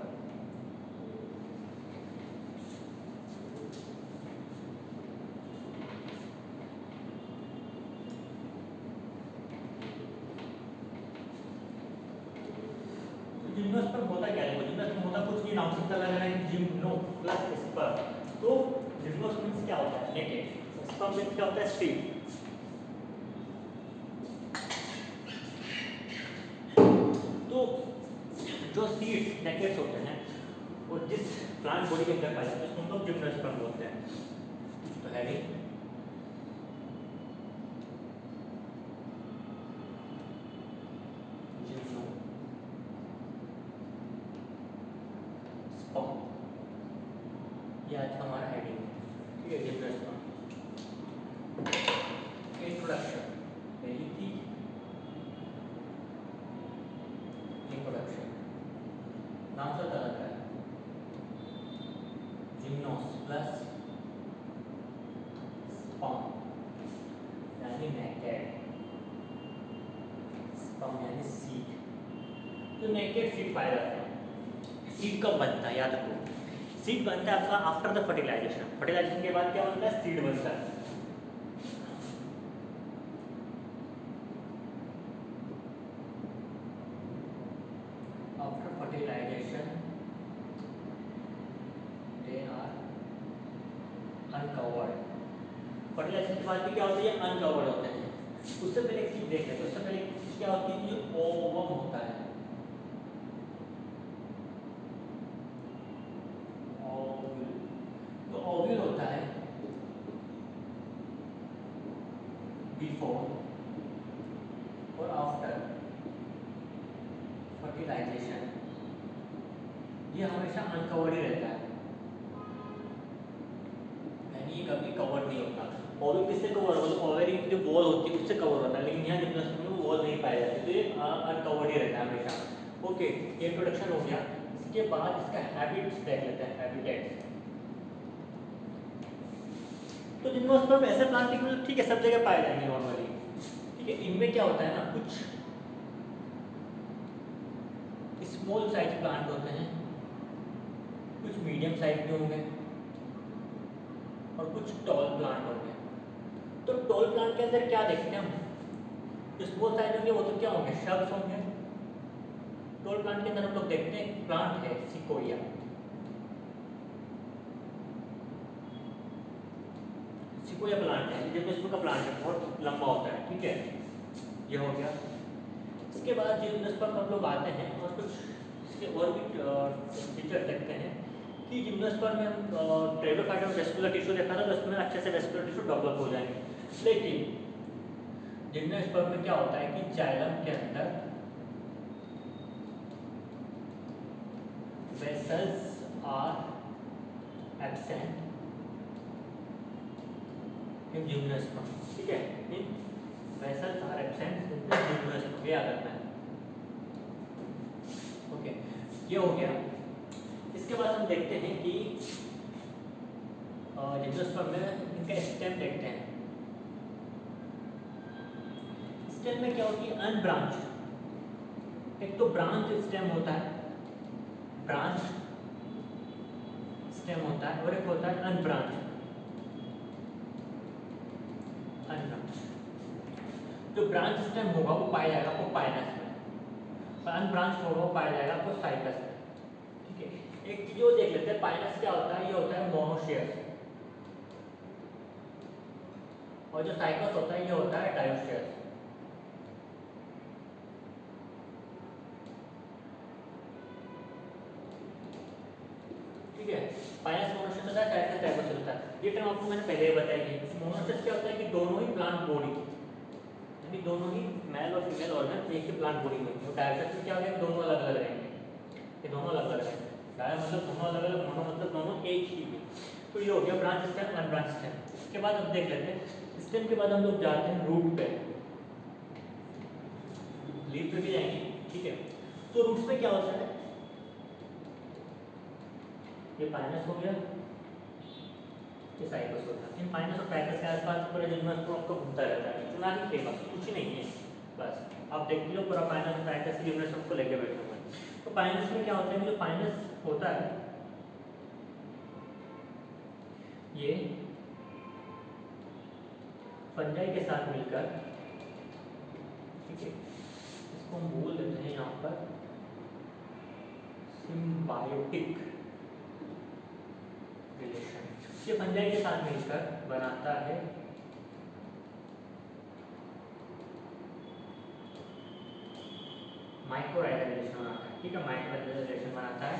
जिम्नोस्पर्म होता क्या है? जिम्नोस्पर्म होता कुछ नहीं, नाम से पता लग रहा है जिम्नो प्लस स्पर्म। तो जिम्नोस्पर्म क्या होता है? नेकेड। स्पर्म मींस क्या होता है? सीड। तो जो सीड्स नेकेड्स होते हैं वो जिस प्लांट बॉडी के अंदर पाए जाते हैं उसको हम लोग जिम्नोस्पर्म बोलते हैं। तो है नहीं जिम्नो स्पर्म, ये आज का हमारा हेडिंग है, ठीक है। जिम्नोस्पर्म इंट्रोडक्शन, पहली थी इंट्रोडक्शन, नाम से पता लग रहा है जिम्नोस प्लस स्पर्म यानी नेकेड, स्पर्म यानी सीड। तो नेकेड सीड पाया जाता है। सीड कब बनता है, याद रखो, सीड बनता है आपका आफ्टर द फर्टिलाइजेशन। फर्टिलाइजेशन के बाद क्या बनता है, सीड बनता है। After fertilisation they are uncovered. Fertilisation के बाद भी क्या होता है, अनकवर्ड होते हैं। उससे पहले एक चीज देख लेते हैं, उससे पहले एक चीज क्या होती है, जो ओवम होता है, ओव्यूल। तो ओव्यूल होता है बिफोर और आफ्टर फर्टिलाइजेशन, ये हमेशा अनकवर्ड ही रहता है, यानी ये कभी कवर नहीं होता। ओव्यूल किससे कवर होता है, ओवरी की जो वॉल होती है उससे कवर होता है, लेकिन यहाँ जिम्नोस्पर्म में वॉल नहीं पाया जाता, तो ये अनकवर्ड ही रहता है हमेशा। ओके, ये इंट्रोडक्शन हो गया। इसके बाद इसका हैबिट्स देख लेते हैं, हैबिटेट्स। तो जिम्नोस्पर्म ऐसे प्लांट ठीक है, सब जगह पाए जाएंगे नॉर्मली, ठीक है। इनमें क्या होता है ना, कुछ स्मॉल साइज प्लांट होते हैं, कुछ मीडियम साइज के होंगे और कुछ टॉल प्लांट होंगे। तो टॉल प्लांट के अंदर क्या देखते हैं हम, जो स्मॉल साइज होंगे वो तो क्या होंगे, श्रब्स होंगे। टॉल प्लांट के अंदर हम लोग देखते हैं प्लांट है सिकोया, सिकोया प्लांट है, जिम्नोस्पर्म का प्लांट है, बहुत लंबा होता है, ठीक है। ये हो गया। इसके बाद जिम्नोस्पर्म हम लोग आते हैं और कुछ इसके और भी फीचर देखते हैं कि जिम्नोस्पर्म में हम ट्रेलोफाइट और वेस्कुलर टिश्यू देखा था, तो इसमें अच्छे से वेस्कुलर टिश्यू डेवलप हो जाएंगे। लेकिन जिम्नोस्पर्म में क्या होता है कि जाइलम के अंदर vessels are absent in gymnosperm, ठीक है। In vessels are absent in gymnosperm, याद रखना है। ओके, ये हो गया। इसके बाद हम देखते हैं कि जिम्नोस्पर्म में इनका स्टेम देखते हैं। स्टेम में क्या होती है, अनब्रांच। एक तो ब्रांच स्टेम होता है, ब्रांच स्टेम होता है, और एक होता है अनब्रांच। अनब्रांच जो ब्रांच स्टेम होगा वो पाया जाएगा आपको पाइनस में, और अनब्रांच होगा वो पाया जाएगा आपको साइकस में, ठीक है। एक चीज और देख लेते हैं, पाइनस क्या होता है, ये होता है मोनोशियस, और जो साइकस होता है ये होता है डायोशियस। ठीक है, पाइनस मोनोशियस होता है, साइकस डायोशियस होता है। ये टर्म आपको मैंने पहले ही बताई है। मोनोशियस क्या होता है कि दोनों ही प्लांट बॉडी, यानी दोनों ही मेल और फीमेल ऑर्गन एक ही प्लांट बॉडी में होंगे। और डायोशियस में क्या होगा, दोनों अलग अलग रहेंगे, ये दोनों अलग अलग रहेंगे। डायो मतलब दोनों अलग अलग, मोनो मतलब दोनों एक ही है। तो ये हो गया ब्रांच स्टेम, अनब्रांच स्टेम। इसके बाद अब देख लेते हैं, स्टेम के बाद हम लोग जाते हैं रूट पे, लीफ पे भी जाएंगे, ठीक है। तो रूट्स में क्या होता है, ये पाइनस हो गया, ये साइकस हो गया। इन पाइनस और साइकस के आसपास पूरा जिम्नोस्पर्म आपको घूमता रहता है, इतना ही फेमस, कुछ ही नहीं है, बस आप देखते हो पूरा पाइनस और साइकस के जिम्नोस्पर्म को लेके बैठे हुए हैं। तो पाइनस में क्या होता है, जो पाइनस होता है ये फंजाई के साथ मिलकर, ठीक है, इसको हम बोल देते हैं यहाँ पर सिम्बायोटिक रिलेशन। ये फंजाई के साथ मिलकर बनाता है माइक्रोराइजल रिलेशन बनाता है, ठीक है। माइक्रोराइजल रिलेशन बनाता है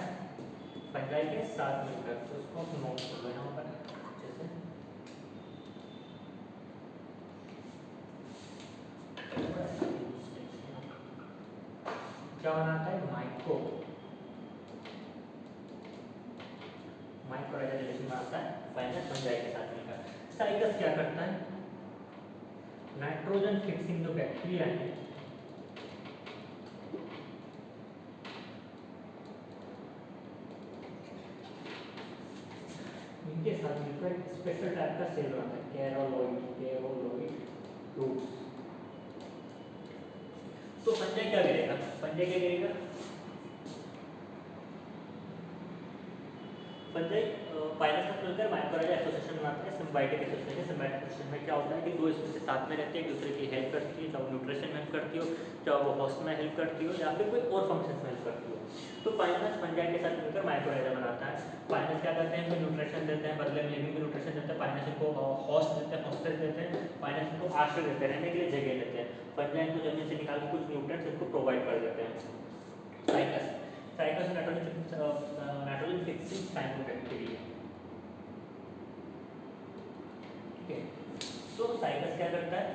फंजाई के साथ मिलकर। तो उसको आप नोट कर लो यहाँ पर अच्छे से। क्या बनाता है, माइक्रोराइजल रिलेशन एसोसिएशन में आता है फाइनस फंजाई के साथ मिलकर। साइकस क्या करता है, नाइट्रोजन फिक्सिंग जो बैक्टीरिया है इनके साथ मिलकर एक स्पेशल टाइप का सेल बनाता है, कैरोलोइड रूट्स। तो फंजाई क्या करेगा, फंजाई क्या करेगा, फंजाई फाइनस में मिलकर माइक्रोराइजा एसोसिएशन बनाते हैं, सिम्बायोटिक एसोसिएशन। सिम्बायोटिक एसोसिएशन में क्या होता है कि दो स्पीशीज साथ में रहती है, एक दूसरे की हेल्प करती है, चाहे न्यूट्रिशन में हेल्प करती हो, चाहे वो होस्ट में हेल्प करती हो, या फिर कोई और फंक्शन में हेल्प करती हो। तो फाइनस फंजाई के साथ मिलकर माइक्रोराइजा बनाता है। फाइनस क्या करते हैं, कोई न्यूट्रिशन देते हैं, बदले में लिविंग न्यूट्रिशन देते हैं, फाइनस इनको होस्ट देते हैं, हॉस्टेज देते हैं, फाइनस इनको आश्रय देते हैं, रहने के लिए जगह देते हैं, फंजाई इनको जमीन से निकाल के कुछ न्यूट्रिएंट्स इनको प्रोवाइड कर देते हैं। Cycas, cycas nitrogen fixing cyanobacteria. ठीक है, तो साइकस क्या करता है,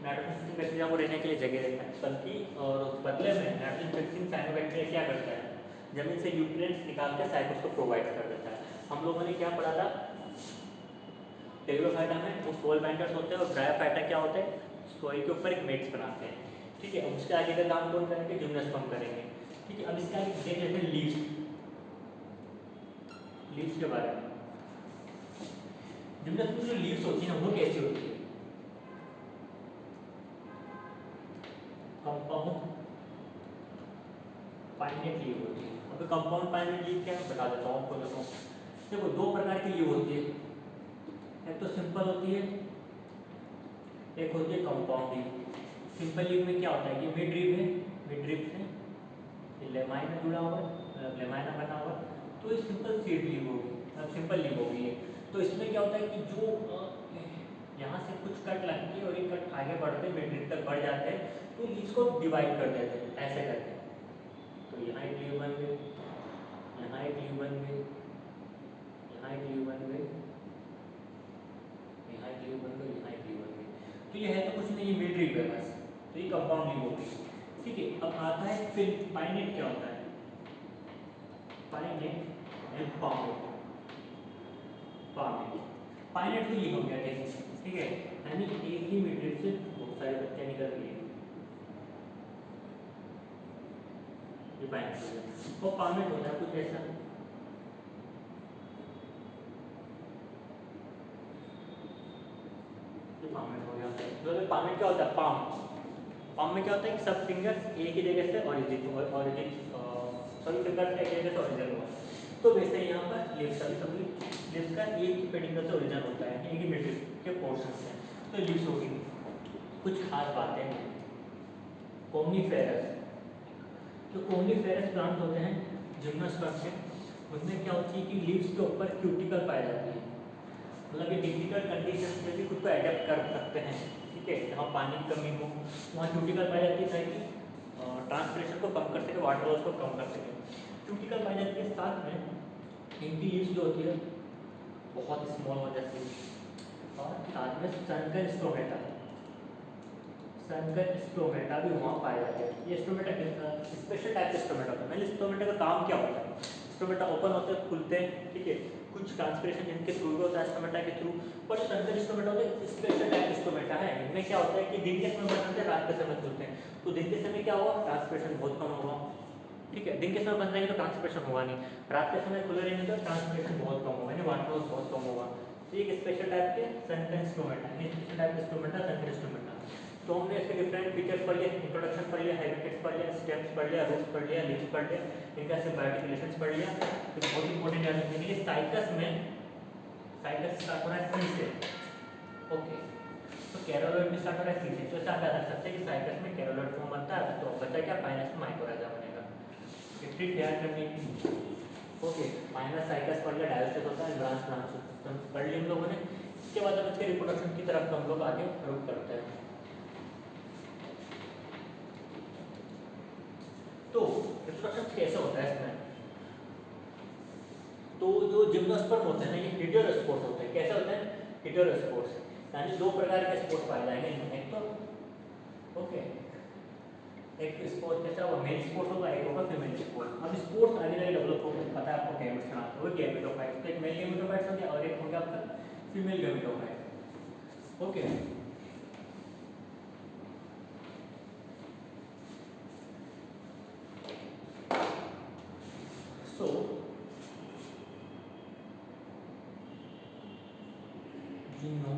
नाइट्रोजन फिक्सिंग बैक्टीरिया को रहने के लिए जगह देता है, बल्कि और बदले में नाइट्रोजन फिक्सिंग साइनोबैक्टीरिया क्या करता है, जमीन से न्यूट्रिएंट्स निकाल के साइकस को प्रोवाइड कर देता है। हम लोगों ने क्या पढ़ा था टेरिडोफाइटा में, वो सोइल बाइंडर्स होते हैं, और ब्रायोफाइटा क्या होते हैं, सोइल के ऊपर एक मेट्स बनाते हैं। ठीक है, उसके आगे का काम कौन करेंगे, जिम्नोस्पर्म करेंगे। ठीक है, अब इसके आगे देख लेते हैं लीव्स, लीव्स के बारे में। जिम्नोस्पर्म जो लीव्स होती हैं वो कैसी होती है, कंपाउंड पाइनेट लीव होती है। अब कंपाउंड पाइनेट लीव क्या है बता देता हूँ आपको। देखो दो प्रकार की लीव होती है, एक तो सिंपल होती है, एक होती है कंपाउंड लीव। सिंपल लीव में क्या होता है, ये मिड रिब है, मिड रिब से ये लेमाइन में जुड़ा हुआ है, लेमाइना बना हुआ, तो ये सिंपल सीड लीव होगी, अब सिंपल लीव होगी ये। तो इसमें क्या होता है कि जो यहाँ से कुछ कट लगती है और ये कट आगे बढ़ते मिड रिब तक बढ़ जाते हैं, तो लीव्स को डिवाइड कर देते हैं ऐसे करके। तो यहाँ एक लीव बन गई, यहाँ एक लीव बन गई, यहाँ एक लीव बन गई, यहाँ एक लीव बन गई, यहाँ एक लीव बन गई। तो ये है तो कुछ नहीं, ये मिड रिब है बस, तो ये कंपाउंड लीव होगी। ठीक है, अब आता है फिर पाइनेट क्या होता है, पाइनेट एंड पामेट। पाइनेट भी लीव हो गया देखिए। ठीक है, यानी एक ही मिड रिब से बहुत सारे बच्चे निकल गए, ये पाइनेट हो गया। और पामेट होता है कुछ ऐसा, पामेट हो गया। तो पामेट क्या होता है, पाम में क्या होता है कि सब फिंगर्स एक ही जगह से ऑरिजिन सभी फिंगर्स एक जगह से ऑरिजिन हुआ। तो वैसे यहाँ पर लिप्स का एक ही पेडिकल से ओरिजिन होता है, एक ही मिड के पोर्शन से। तो लिप्स होगी। कुछ खास बातें, कोमनीफेरस, जो कोमनीफेरस प्लांट होते हैं जिम्नोस्पर्म के, उनमें क्या होती है कि लीव्स के ऊपर क्यूटिकल पाई जाती है, मतलब ये डिफिकल्ट कंडीशन में भी खुद को एडेप्ट कर सकते हैं। ठीक है, जहाँ पानी की कमी हो वहाँ क्यूटिकल पाई जाती है ताकि ट्रांसपिरेशन को कम कर सके, वाटर लॉस को कम कर सके। क्यूटिकल पाई जाती है, साथ में इनकी लीव्स जो होती है बहुत स्मॉल हो जाती है, और साथ में सनकन स्टोमेटा, सनकन स्टोमेटा भी वहाँ पाए जाते हैं। ये स्टोमेटा स्पेशल टाइप के स्टोमेटा होता है। मैंने स्टोमेटा का काम क्या होता है, स्टोमेटा ओपन होते हैं, खुलते हैं। ठीक है, कुछ ट्रांसपिरेशन इनके थ्रू भी होता है स्टोमेटा के थ्रू। पर जो सनकन स्टोमेटा होता है स्पेशल टाइप स्टोमेटा है, इनमें क्या होता है कि दिन के समय बंद होते हैं, रात के समय खुलते हैं। तो दिन के समय क्या हुआ, ट्रांसपिरेशन बहुत कम होगा। ठीक है, दिन के समय बंद रहेंगे तो ट्रांसपिरेशन होगा नहीं, रात के समय खुले रहेंगे तो ट्रांसपिरेशन बहुत कम होगा, यानी वाटर लॉस बहुत कम होगा। तो एक स्पेशल टाइप के सनकन स्टोमेटा, स्पेशल टाइप के स्टोमेटा सनकन स्टोमेटा। तो हमने इसके डिफरेंट फीचर्स पढ़ लिए, इंट्रोडक्शन पढ़ लिया, हैबिटेट्स पढ़ लिया, स्टेम्स पढ़ लिया, रूट्स पढ़ लिया, लीव्स पढ़ लिया, इनका सिम्बायोटिक रिलेशंस पढ़ लिया। तो बहुत इंपॉर्टेंट याद रखने के लिए साइकस में, साइकस स्टार्ट हो रहा है सी से। ओके, तो कैरोलोइड में स्टार्ट हो रहा है सी से, तो ऐसा आप याद रख सकते हैं कि साइकस में कैरोलोइड फॉर्म बनता है, तो बचा क्या, फाइनस में माइक्रोराइजा बनेगा। ट्रिक याद करने की। ओके, माइनस साइकस पढ़ लिया, डायोस्टेस होता है, ब्रांच सिस्टम पढ़ लिया हम लोगों ने। इसके बाद अब इसके रिप्रोडक्शन की तरफ हम लोग आगे रुक करते हैं। तो रिप्रोडक्शन कैसे होता है इसमें, तो जो जिम्नोस्पर्म होते हैं ना, ये हेटेरोस्पोर्स होते हैं। कैसे होते हैं, हेटेरोस्पोर्स, यानी दो प्रकार के स्पोर्स पाए जाएंगे इनमें। एक तो ओके, एक स्पोर्स कैसा होगा, मेल स्पोर्स होगा, एक होगा फीमेल स्पोर्स। अब स्पोर्स आगे जाके डेवलप होगा, पता है आपको गैमेट्स बनाते हैं, वो गैमेटोफाइट्स। तो एक मेल गैमेटोफाइट्स हो गया और एक हो गया आपका female gametophyte. Okay, so you know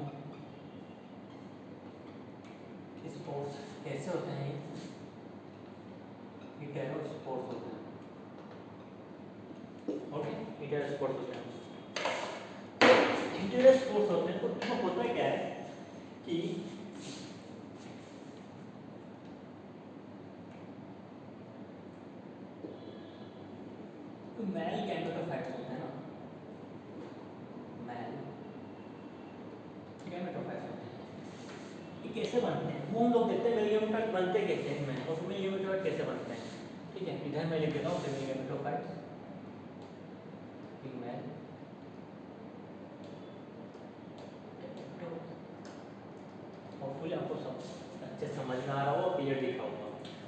sports कैसे होते हैं, ये हेटेरोस्पोर्स होते हैं। ओके, हेटेरोस्पोर्स होते हैं। हेटेरोस्पोर्स होते हैं तो इसमें होता क्या है कि तो मेल गैमेटोफाइट्स होते हैं ना, मेल गैमेटोफाइट्स होते हैं, ये कैसे बनते हैं वो हम लोग देखते हैं। मेल गैमेटोफाइट बनते कैसे हैं और फीमेल गैमेटोफाइट कैसे बनते हैं। ठीक है, इधर मैं लिख देता हूँ फीमेल गैमेटोफाइट्स, फीमेल होपफुली आपको सब अच्छे समझ में आ रहा होगा, क्लियर दिखा होगा।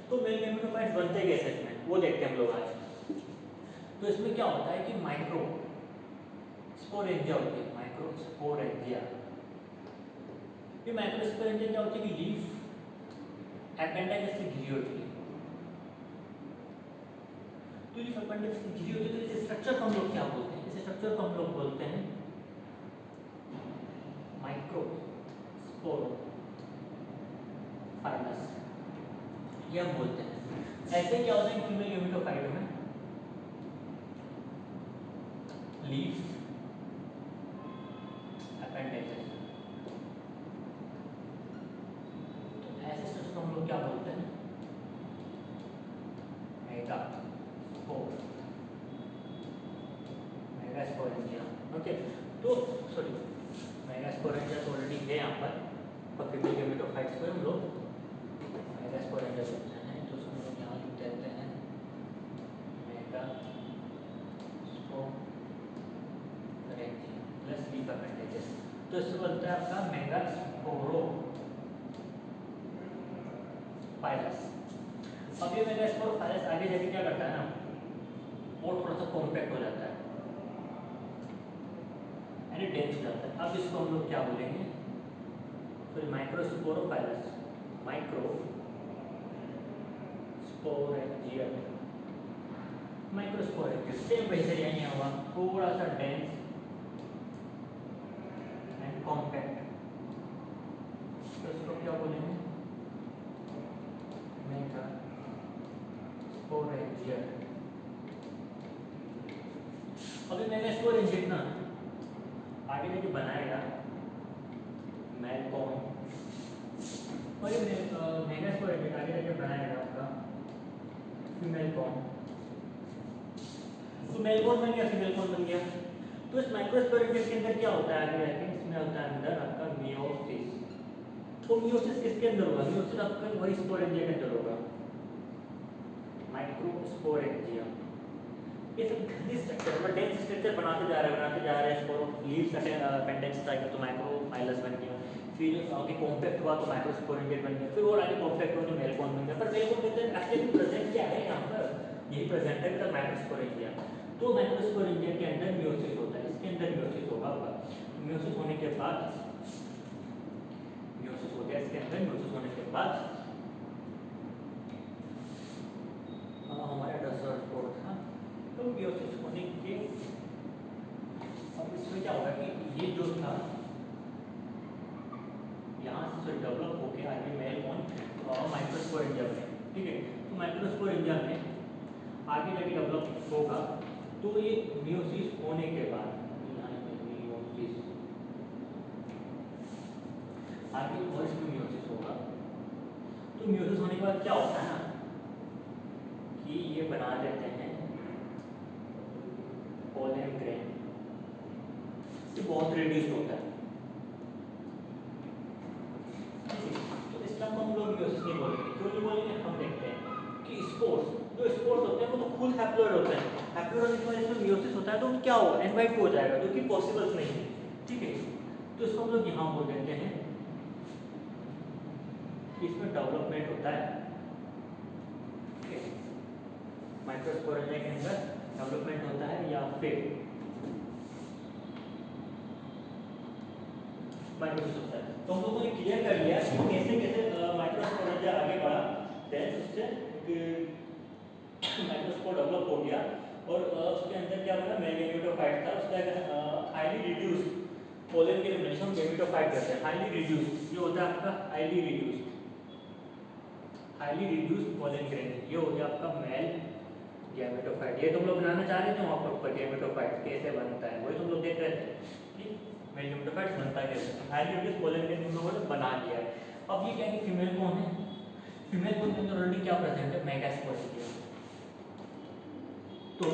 तो मेल गैमेटोफाइट्स बनते कैसे इसमें वो देखते हैं हम लोग आज। तो इसमें क्या होता है कि माइक्रो स्पोरेंजिया होती है, माइक्रो स्पोरेंजिया। ये माइक्रो स्पोरेंजिया क्या होती है कि लीफ एपेंडिक्स से घिरी होती है। तो लीफ एपेंडिक्स से घिरी होती है, तो इस स्ट्रक्चर को हम लोग क्या बोलते हैं, इस स्ट्रक्चर को हम लोग बोलते हैं माइक्रो स्पोरोफाइलस, ये हम बोलते हैं। ऐसे क्या होता है फीमेल गैमेटोफाइट में लीफ एपेंडेजेस, तो ऐसे स्ट्रक्चर को हम लोग क्या बोलते हैं, मेगास्पोरेंजिया। ओके, तो सॉरी मेगास्पोरेंजिया तो ऑलरेडी है यहाँ पर, और फीमेल गैमेटोफाइट्स को हम लोग मेगास्पोरेंजिया बोलते हैं। तो उसको हम लोग यहाँ लिख देते हैं मेगास्पोरेंजिया प्लस लीफ एपेंडेजेस। तो इससे बनता है आपका मेगास्पोरोफाइलस। अब ये मेगास्पोरोफाइलस आगे जाके क्या करता है ना, वो थोड़ा सा कॉम्पैक्ट हो जाता है, यानी डेंस हो जाता है। अब इसको हम लोग क्या बोलेंगे, तो माइक्रोस्पोरोफाइलस, माइक्रोस्पोरेंजिया, माइक्रोस्पोरेंजिया सेम वैसे यहाँ हुआ, थोड़ा सा डेंस एंड कॉम्पैक्ट, तो इसको क्या बोलेंगे, मेगास्पोरेंजिया। अभी मेगास्पोरेंजिया ना आगे जाके बनाएगा मेलकोम, और ये मेगास्पोरेंजिया आगे जाके बनाएगा आपका फीमेल कॉम। तो मेल कॉम बन गया, फीमेल कॉम बन गया। तो इस माइक्रोस्पोरेंजिया के अंदर क्या होता है आगे जाके, इसमें होता है अंदर आपका मियोसिस। तो मियोसिस किसके अंदर होगा, मियोसिस आपका वही स्पोरेंजिया के अंदर होगा, माइक्रोस्पोरेंजिया। ये सब घनी स्ट्रक्चर पर डेंस स्ट्रक्चर बनाते जा रहे हैं। इसको लीव्स अपेंडिक्स टाइप तो माइक्रोफाइलस बन गया, फिर आगे कॉम्पैक्ट हुआ तो माइक्रोस्पोरेंजिया बन गया, फिर और आगे कॉम्पैक्ट हुआ तो मेलकोम बन गया। पर मेलकोम के अंदर एक्चुअली प्रेजेंट क्या है यहाँ पर, यही प्रेजेंट है मतलब माइक्रोस्पोरेंजिया। तो माइक्रोस्पोरेंजिया के अंदर मियोसिस होता है, इसके अंदर मियोसिस होगा। मियोसिस होने के बाद, मियोसिस हो गया इसके अंदर, मियोसिस होने के बाद हमारा डसोस्पोर था। तो मियोसिस होने के अब इसमें क्या होगा कि ये जो था यहाँ से डेवलप होके आगे मेल कॉन माइक्रोस्पोरेंजिया बने। ठीक है, तो माइक्रोस्पोरेंजिया में आगे जाके डेवलप होगा। तो ये मियोसिस होने के बाद मियोसिस आगे और इसमें मियोसिस होगा। तो मियोसिस होने के बाद क्या होता है ना कि ये बना देते हैं पोलन ग्रेन, ये बहुत रिड्यूस्ड होता है। तो इसका हम लोग मियोसिस नहीं बोलेंगे, क्यों नहीं बोलेंगे, हम देखते हैं कि स्पोर्स, जो स्पोर्स होते हैं वो तो खुद हैप्लॉइड होते हैं। हैप्लॉइड होने के बाद इसमें मियोसिस होता है तो क्या होगा, n/2 हो जाएगा, जो कि पॉसिबल नहीं है। ठीक है, तो इसको हम लोग यहाँ बोल देते हैं कि इसमें डेवलपमेंट होता है। ठीक है, माइक्रोस्पोरेंजिया के अंदर डेवलपमेंट होता है या फिर माइटोसिस होता है। तो हम लोगों ने क्लियर कर लिया कि कैसे कैसे माइक्रोस्पोरेंजिया आगे बढ़ा, देन उससे माइक्रोस्पोर डेवलप हो गया और उसके अंदर क्या बना, मेल गेमेटोफाइट था, उसका हाईली रिड्यूस्ड पोलन के रिलेशन हम गेमेटोफाइट करते हैं। हाईली रिड्यूस्ड ये होता है आपका हाईली रिड्यूस्ड पोलन ग्रेन, ये हो गया आपका मेल गेमेटोफाइट। ये तुम लोग बनाना चाह रहे थे वहाँ पर गेमेटोफाइट कैसे बनता है, वही तुम लोग देख रहे थे कि मेल गेमेटोफाइट बनता है कैसे। हाईली रिड्यूस्ड पोलन ग्रेन तुम लोगों ने बना लिया है। अब ये क्या है, फीमेल कौन है, फीमेल कौन के अंदर ऑलरेडी क्या प्रेजेंट है, मेगास्पोरेंजिया। तो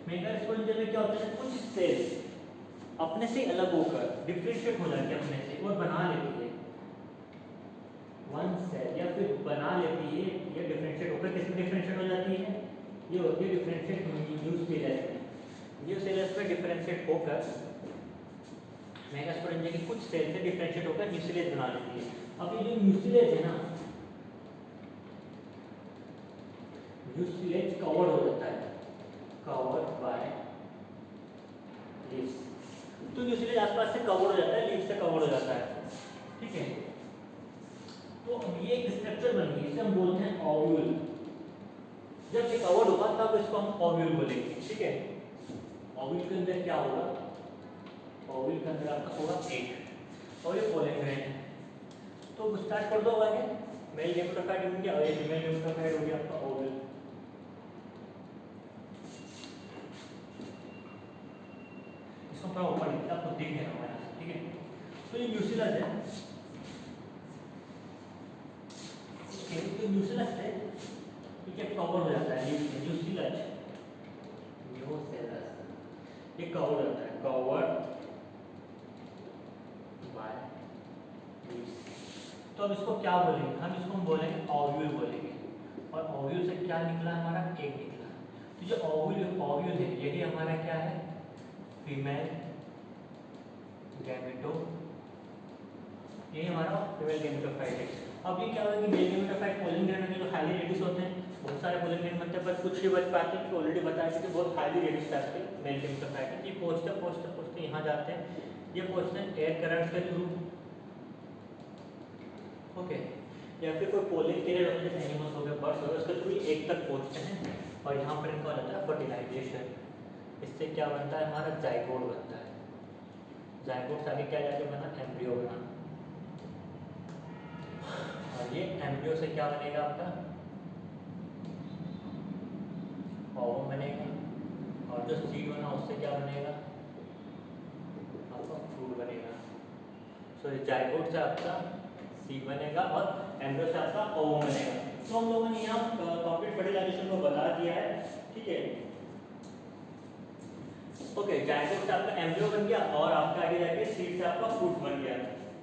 मेगास्पोरेंजिया में क्या होता है, कुछ सेल्स अपने से अलग होकर डिफरेंशिएट हो जाती है अपने से और बना लेती है वन सेल, या फिर बना लेती है या डिफरेंशिएट होकर किसमें डिफरेंशिएट हो जाती है, ये होती है डिफरेंशिएट न्यूक्लियस में। न्यूक्लियस में डिफरेंशिएट होकर मेगास्पोरेंजिया की कुछ सेल से डिफरेंशिएट होकर न्यूक्लियस बना लेती है। अब ये जो न्यूक्लियस है ना, न्यूक्लियस कवर्ड हो जाता है, कवर्ड बाय लीव्स। तो न्यूक्लियस आसपास से कवर हो जाता है, लीव्स से कवर हो जाता है, ठीक है। तो अब ये एक स्ट्रक्चर बन गई, इसे हम बोलते हैं ओव्यूल। जब ये कवर होगा तब इसको हम ओव्यूल बोलेंगे, ठीक है। ओव्यूल के अंदर क्या होगा, ओव्यूल के अंदर आपका होगा एग और ये पोलन ग्रेन है। तो स्टार्ट कर दो आगे, मेल गेमेटोफाइट हो गया और ये फीमेल गेमेटोफाइट हो गया आपका ओव्यूल। इसको थोड़ा ऊपर लिखते हैं, आपको दिख गया हमारा, ठीक है। तो ये न्यूक्लियस है, तो न्यूक्लियस से ठीक है कवर हो जाता है, न्यूक्लियस ये कवर हो जाता है, कवर बाय लीव्स। तो अब इसको क्या बोलेंगे, हम इसको बोलेंगे ओव्यूल बोलेंगे। और ओव्यूल से क्या निकला हमारा, एग निकला। तो जो ओव्यूल है यही हमारा क्या है, फीमेल गैमेटो, ये हमारा फीमेल गैमेटोफाइट है। अब ये क्या होगा कि मेल गैमेटोफाइट पोलन ग्रेन में जो हाईली रेडियस होते हैं, बहुत सारे पोलन ग्रेन बनते हैं पर कुछ ही बच पाते हैं, ऑलरेडी बताया कि बहुत हाईली रेडियस टाइप के मेल गैमेटोफाइट ये पहुँचते यहाँ जाते हैं, ये पहुँचते हैं एयर करंट के थ्रू, ओके, या फिर कोई पोलन कैरियर होते हैं, एनिमल्स हो गए, बर्ड्स हो गए, उसके थ्रू एक तक पहुँचते हैं और यहाँ पर इनका हो जाता है फर्टिलाइजेशन। इससे क्या बनता है, हमारा जाइगोट बनता है। जाइगोट से आगे क्या जाके बना, एम्ब्रियो बना। और ये एम्ब्रियो से क्या बनेगा आपका, ओवम बनेगा। और जो सीड बना उससे क्या बनेगा, आपका फ्रूट बनेगा। सो जाइगोट से आपका सीड बनेगा और एम्ब्रियो से आपका ओवम बनेगा। तो हम लोगों ने यहाँ कंप्लीट फर्टिलाइजेशन को बता दिया है, ठीक है। ओके, जाइगोट से आपका एम्ब्रियो बन गया और आपका आगे जाके सीड से आपका फ्रूट बन गया।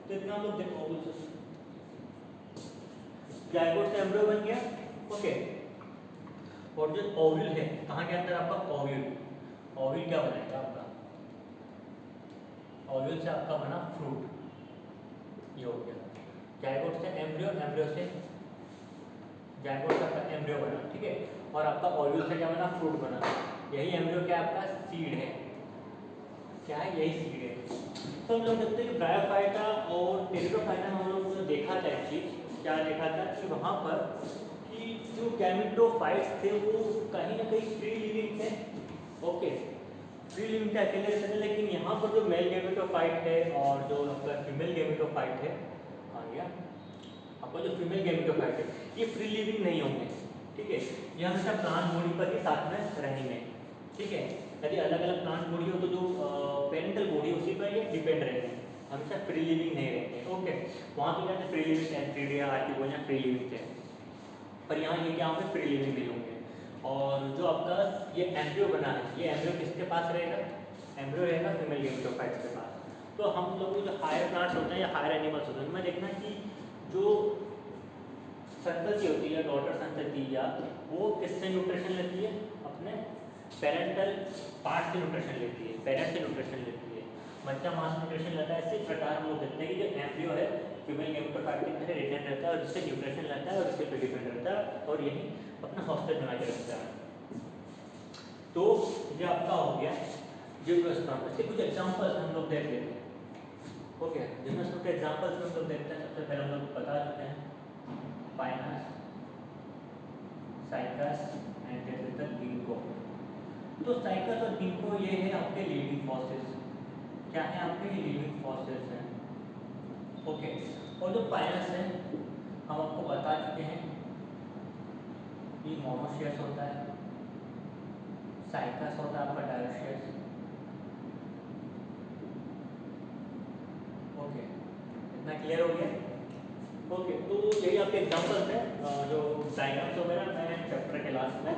तो इतना हम लोग देखो, जाइगोट से एम्ब्रियो बन गया, ओके। और जो ओव्यूल है, कहाँ के अंदर आपका ओव्यूल, ओव्यूल क्या बनेगा आपका, ओव्यूल से आपका बना फ्रूट, ये हो गया। जाइगोट से एम्ब्रियो, एम्ब्रियो से जाइगोट से आपका एम्ब्रियो बना, ठीक है। और आपका ओव्यूल से क्या बना, फ्रूट बना। यही एम्ब्रियो क्या आपका सीड है, क्या है, यही सीड है। तो हम लोग देखते हैं कि ब्रायोफाइटा और टेरिडोफाइटा में हम लोगों ने देखा था एक चीज़, क्या देखा था कि वहाँ पर कि जो गैमेटोफाइट्स थे वो कहीं ना कहीं फ्री लिविंग थे, ओके, फ्री लिविंग थे, अकेले रहते थे। लेकिन यहाँ पर जो मेल गैमेटोफाइट है और जो आपका फीमेल गैमेटोफाइट है, आ गया आपका जो फीमेल गैमेटोफाइट है, ये फ्री लिविंग नहीं होंगे, ठीक है। ये हमेशा प्लांट बॉडी पर ही साथ में रहेंगे, ठीक है। यदि अलग अलग प्लांट बॉडी हो तो जो पेरेंटल बॉडी उसी पर ये डिपेंड रहेंगे, हमेशा फ्री लिविंग नहीं रहेंगे, ओके। वहाँ तो क्या free living antheridia, archegonia free living थे, पर यहाँ ये क्या होंगे, फ्री लिविंग नहीं होंगे। और जो आपका ये एम्ब्रियो बना है, ये एम्ब्रियो किसके पास रहेगा, एम्ब्रियो रहेगा फीमेल गैमेटोफाइट्स के पास। तो हम लोग जो हायर प्लांट्स होते हैं या हायर एनिमल्स होते हैं, उनमें देखना कि जो संतति होती है, डॉटर संतति, या वो किससे न्यूट्रिशन लेती है, अपने पेरेंटल पार्ट से न्यूट्रिशन लेती है, पेरेंट से न्यूट्रिशन लेती है। बच्चा मां से न्यूट्रिशन लेता है। इसी प्रकार हम लोग देखते हैं कि जो एम्ब्रियो है फीमेल गेमेटोफाइट के अंदर रिटेन रहता है और जिससे न्यूट्रिशन रहता है और इसके पे डिपेंड रहता है और यही अपना हॉस्टल बना के रखता है। तो ये आपका हो गया जिम्नोस्पर्म। इसके कुछ एग्जांपल्स हम लोग देख लेते हैं। ओके, जिम्नोस्पर्म के एग्जांपल्स हम लोग देखते हैं। सबसे पहले हम लोग बता चुके हैं पाइनस, साइकस एंड गिंको। तो साइकस और गिंको ये है आपके लिविंग फॉसिल्स। क्या है आपके लिविंग फॉसिल्स हैं। ओके, और जो पाइनस है हम आपको बता चुके हैं ये मोनोशियस होता है, साइकस होता है आपका डायोशियस। ओके, इतना क्लियर हो गया। ओके, तो यही आपके एग्जांपल्स हैं। जो डायग्राम्स वगैरह मैं चैप्टर के लास्ट में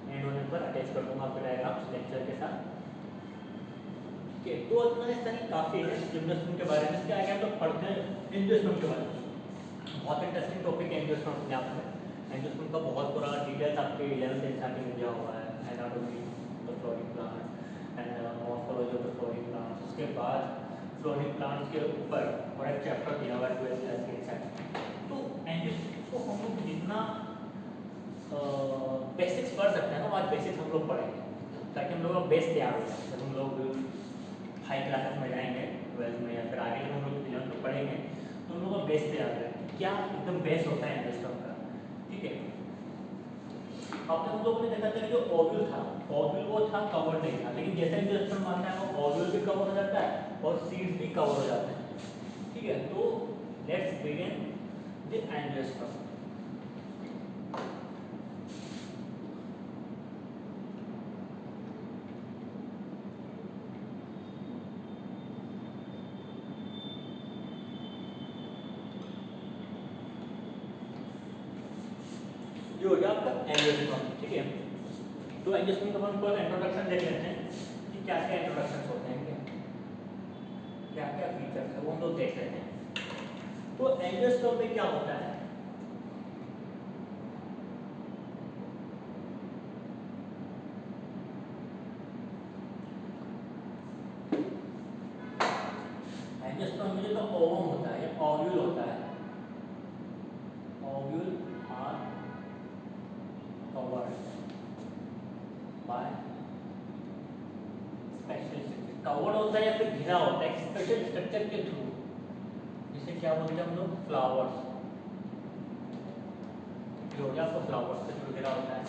एंड होने पर अटैच कर दूंगा आपके डायग्राम्स लेक्चर के साथ। ठीक है, तो इतना सारी काफ़ी है जिम्नोस्पर्म के बारे में। इसके आगे हम लोग पढ़ते हैं एंजियोस्पर्म के बारे में। बहुत इंटरेस्टिंग टॉपिक है एंजियोस्पर्म अपने आप में। एंजियोस्पर्म का बहुत पूरा डिटेल्स आपके 11th एनसीईआरटी में दिया हुआ है। Anatomy of the flowering plant and morphology of the flowering plant. उसके बाद फ्लोरिंग प्लांट्स के ऊपर और एक चैप्टर दिया हुआ है 12th क्लास के एनसीईआरटी। तो एंजियोस्पर्म को हम लोग जितना बेसिक्स पढ़ सकते हैं ना, आज बेसिक्स हम लोग पढ़ेंगे ताकि हम लोग का बेस तैयार हो जाए। जब हम लोग हाई क्लासेस में जाएंगे 12th में या फिर आगे जब हम लोग 11th में पढ़ेंगे तो हम लोग का बेस तैयार है। क्या एकदम बेस होता है एंजियोस्पर्म का। ठीक है, अब तक हम लोगों ने देखा था कि जो ओव्यूल था, ओव्यूल वो था कवर नहीं था, लेकिन जैसे एंजियोस्पर्म बनता है वो ओव्यूल भी कवर हो जाता है और सीड्स भी कवर हो जाते हैं। ठीक है, तो लेट्स बिगिन द एंजियोस्पर्म। जो हो गया आपका एंजियोस्पर्म। ठीक है, तो एंजियोस्पर्म का हम थोड़ा इंट्रोडक्शन देख लेते हैं कि क्या क्या इंट्रोडक्शन होते हैं, क्या क्या फीचर्स है वो हम लोग देख लेते हैं। तो एंजियोस्पर्म में क्या होता है, एंजियोस्पर्म में जो ओवम होता है या ओव्यूल होता है, ovule are covered by special structure. Covered होता है या फिर घिरा होता है स्पेशल स्ट्रक्चर के थ्रू, जिसे क्या बोलते हैं हम लोग फ्लावर्स। जो हो गया आपको फ्लावर्स के थ्रू घिरा होता है।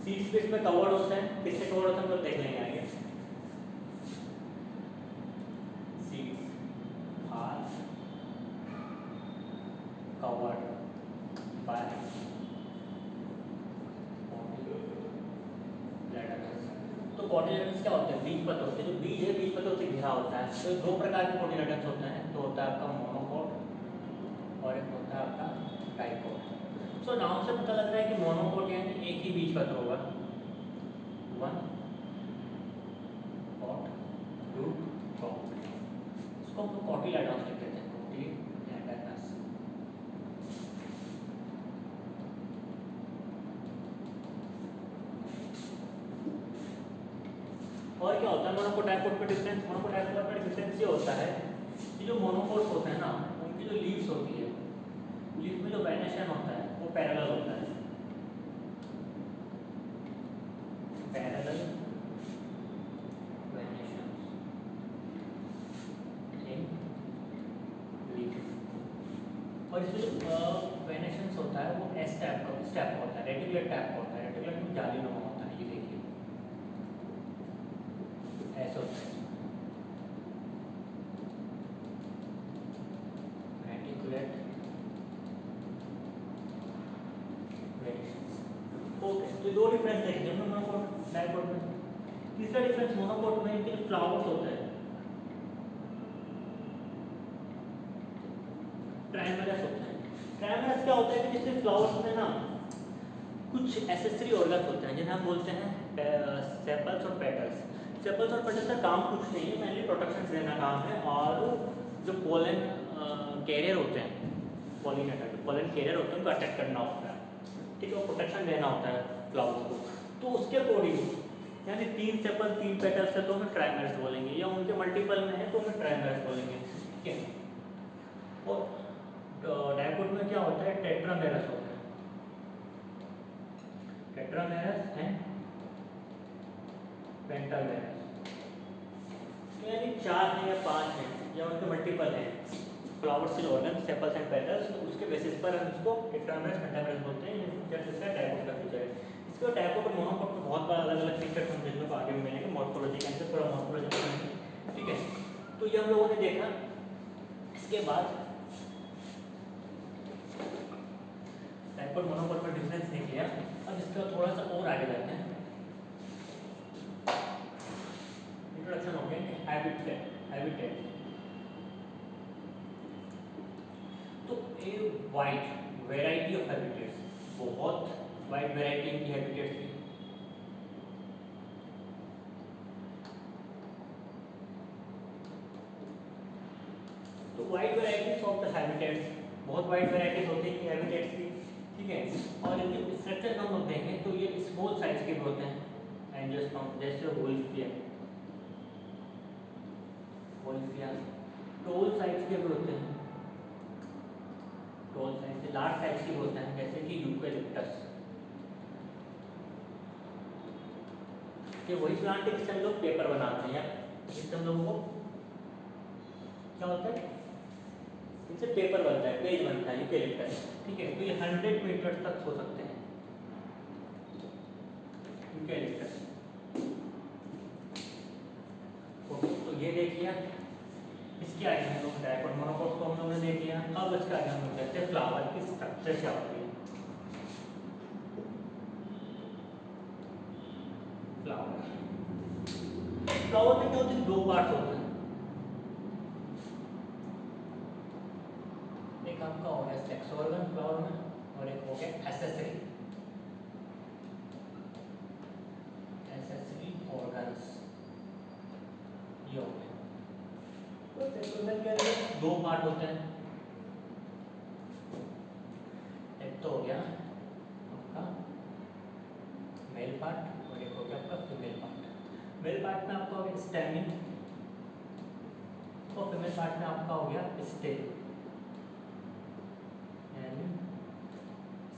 सीड्स भी इसमें कवर्ड होता है। किससे कवर्ड होता है हम लोग देख लेंगे आगे। सीड्स आर कवर्ड बाय तो कोटिलेडन्स क्या होते हैं, बीज पत्र होते हैं। जो बीज है बीज पत्र से घिरा होता है। तो दो प्रकार के कोटिलेडन्स होते हैं, तो होता है आपका मोनोकोट और एक होता है आपका डाइकोट। सो नाम से पता लग रहा है कि मोनोकोट यानी एक ही बीज पत्र होगा, वन कॉट टू कॉट। इसको हम कोटिलेडन्स कहते हैं, कोटिलेडन्स। और क्या होता है मोनोकोट डाइकोट में डिफरेंस। मोनोकोट डाइकोट में डिफरेंस ये होता है कि जो मोनोकोट्स होते हैं ना उनकी जो लीव्स होती है, लीफ में जो वेनेशन होता है वो पैरेलल होता है, पैरेलल वेनेशन इन लीफ। और इसमें जो वेनेशन होता है वो एस टाइप का होता है, रेटिकुलर टाइप का होता है। रेटिकुलर में जालीनुमा होता है, ये देखिए ऐसा होता है रेटिकुलेट वेनेशन। ओके, तो दो डिफरेंस देखेंगे हम मोनोकोट डाइकोट में। तीसरा डिफरेंस मोनोकोट में इनके फ्लावर्स होते हैं ट्राइमेरस होते हैं। ट्राइमेरस क्या होता है कि जिससे फ्लावर्स में ना कुछ एसेसरी ऑर्गन होते हैं जिन्हें हम बोलते हैं सेपल्स और पेटल्स। सेपल्स और पेटल्स का काम कुछ नहीं है, मेनली प्रोटेक्शन देना काम है। और जो पोलन कैरियर होते हैं, पॉलिनेटर जो पोलन कैरियर होते हैं उनको अटैक करना होता है। ठीक है, वो प्रोटेक्शन देना होता है फ्लावर्स को। तो उसके अकॉर्डिंग यानी 3 सेपल 3 पेटल्स है तो हमें ट्राइमेरस बोलेंगे, या उनके मल्टीपल में है तो हमें ट्राइमेरस बोलेंगे। ठीक है, और डाइकोट में क्या होता है, टेट्रामेरस होता है, टेट्रामेरस एंड पेंटामेरस। तो यानी 4 हैं या 5 हैं या उनके मल्टीपल हैं flower seal organ, sepals and petals, तो उसके बेसिस पर हम इसको टेट्रामेरस पेंटामेरस बोलते हैं। ये फीचर इसका डाइकोट का फीचर है। इसको डाइकोट और मोनोकोट में बहुत बड़ा अलग अलग फीचर्स हम देखने को आगे भी मिलेंगे, मॉर्फोलॉजी के अंदर पूरा मॉर्फोलॉजी में, ठीक है। तो ये हम लोगों ने देखा। इसके बाद डाइकोट मोनोकोट में डिफरेंस देख लिया। अब इसका थोड़ा सा और आगे जाते हैं। इंट्रोडक्शन हो गया हैबिटेट। तो a wide variety of habitats, बहुत वाइड वैरायटी इनकी हैबिटेट्स की। तो wide varieties of the habitats, बहुत वाइड वैरायटीज होती है हैबिटेट्स की, ठीक है। और इनके स्ट्रक्चर हम लोग देखें तो ये स्मॉल साइज के भी होते हैं, एंजियोस्पर्म जैसे वुल्फिया, टोल साइज के भी होते हैं, टोल साइज से लार्ज साइज के भी होते हैं जैसे कि यूकेलिप्टस। ये वही प्लांट है जिससे हम लोग पेपर बनाते हैं, जिससे हम लोगों को क्या होता है, इससे पेपर बनता है, पेज बनता है, यूकेलिप्टस, ठीक है। तो ये 100 मीटर तक हो सकते हैं यूकेलिप्टस। तो ये देख लिया। इसके आगे हम लोग डाइकोट मोनोकोट को हम लोगों ने देख लिया। अब इसके आगे हम लोग देखते हैं फ्लावर की स्ट्रक्चर क्या होती है। फ्लावर में क्या होते हैं, 2 पार्ट होते हैं। एक आपका हो गया सेक्स ऑर्गन फ्लावर में, और एक हो गया एक्सेसरी ऑर्गन्स, ये हो गया। तो सेक्स ऑर्गन के अंदर 2 पार्ट होते हैं। एक तो हो गया आपका मेल पार्ट और एक हो गया आपका फीमेल पार्ट। मेल पार्ट में आपका हो गया स्टेमिन और फीमेल पार्ट में आपका हो गया स्टेम।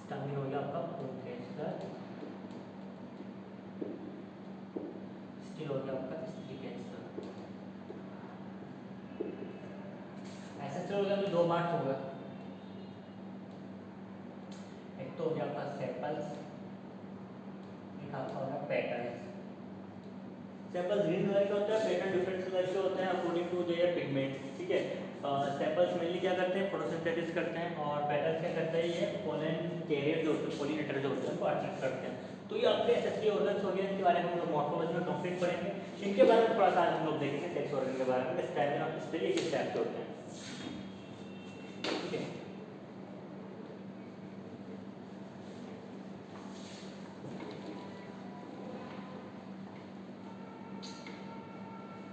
स्टेमिन हो गया आपका कैंसर, स्टिल हो गया आपका स्त्री कैंसर। एसेक्सुअल ऑर्गन में 2 पार्ट होगा। एक तो हो गया आपका सेपल्स, एक आपका हो गया पेटल्स। सेपल्स ग्रीन कलर के होते हैं, पेटल डिफरेंट कलर के होते हैं अकॉर्डिंग टू देयर पिगमेंट, ठीक है। सेपल्स मेनली क्या करते हैं, फोटोसिंथेसिस करते हैं, और पेटल्स क्या करते हैं, ये पोलन कैरियर जो होते हैं, पोलिनेटर जो होते हैं उनको अट्रैक्ट करते हैं। तो ये आपके एसेक्सुअल ऑर्गन्स हो गए, इनके बारे में हम लोग मॉर्फोलॉजी में कंप्लीट पढ़ेंगे। इनके बारे में थोड़ा सा हम लोग देखेंगे सेक्स ऑर्गन के बारे में, स्टेमिन और स्त्री किस टाइप के होते हैं, ठीक है।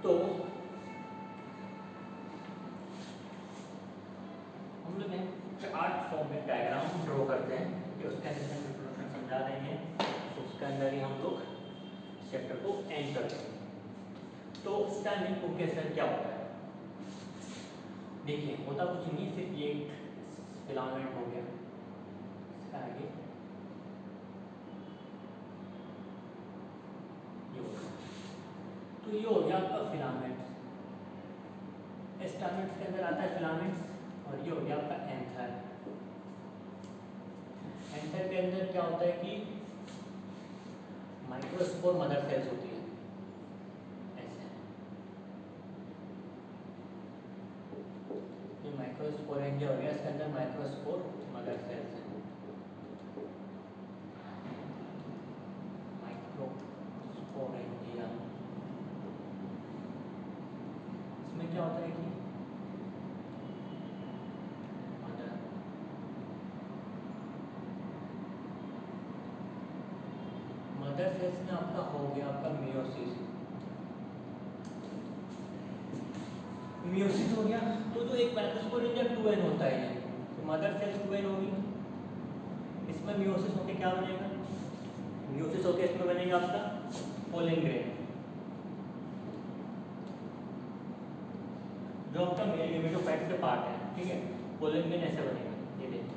तो हम लोग चार्ट फॉर्म में डायग्राम ड्रॉ करते हैं कि उसके अंदर हम इंट्रोडक्शन समझा देंगे, उसके अंदर ही हम लोग चैप्टर को एंड करते हैं। तो स्टेमिन ओकेशन क्या होता है, देखिए होता कुछ नहीं, सिर्फ ये फिलामेंट हो गया, इसका आगे ये होगा। तो ये हो गया आपका फिलामेंट। स्टेमिन के अंदर आता है फिलामेंट्स, और ये हो गया आपका एंथर। एंथर के अंदर क्या होता है कि माइक्रोस्पोर मदर सेल्स होती है, ऐसे ये माइक्रोस्पोर एंजिया हो गया, इसके अंदर माइक्रोस्पोर मदर सेल्स है, माइक्रोस्पोर एंजिया। इसमें क्या होता है कि मदर सेल्स में आपका हो गया आपका मियोसिस, मियोसिस हो गया। तो जो एक माइक्रोस्पोर एंजिया 2n होता है, ये तो मदर सेल्स 2n होगी, इसमें मियोसिस होके क्या बनेगा, मियोसिस होके इसमें बनेगा आपका पोलन ग्रेन, जो आपका मेल गेमेटोफाइट से पार्ट है, ठीक है। पोलन ग्रेन ऐसे बनेगा, ये देखो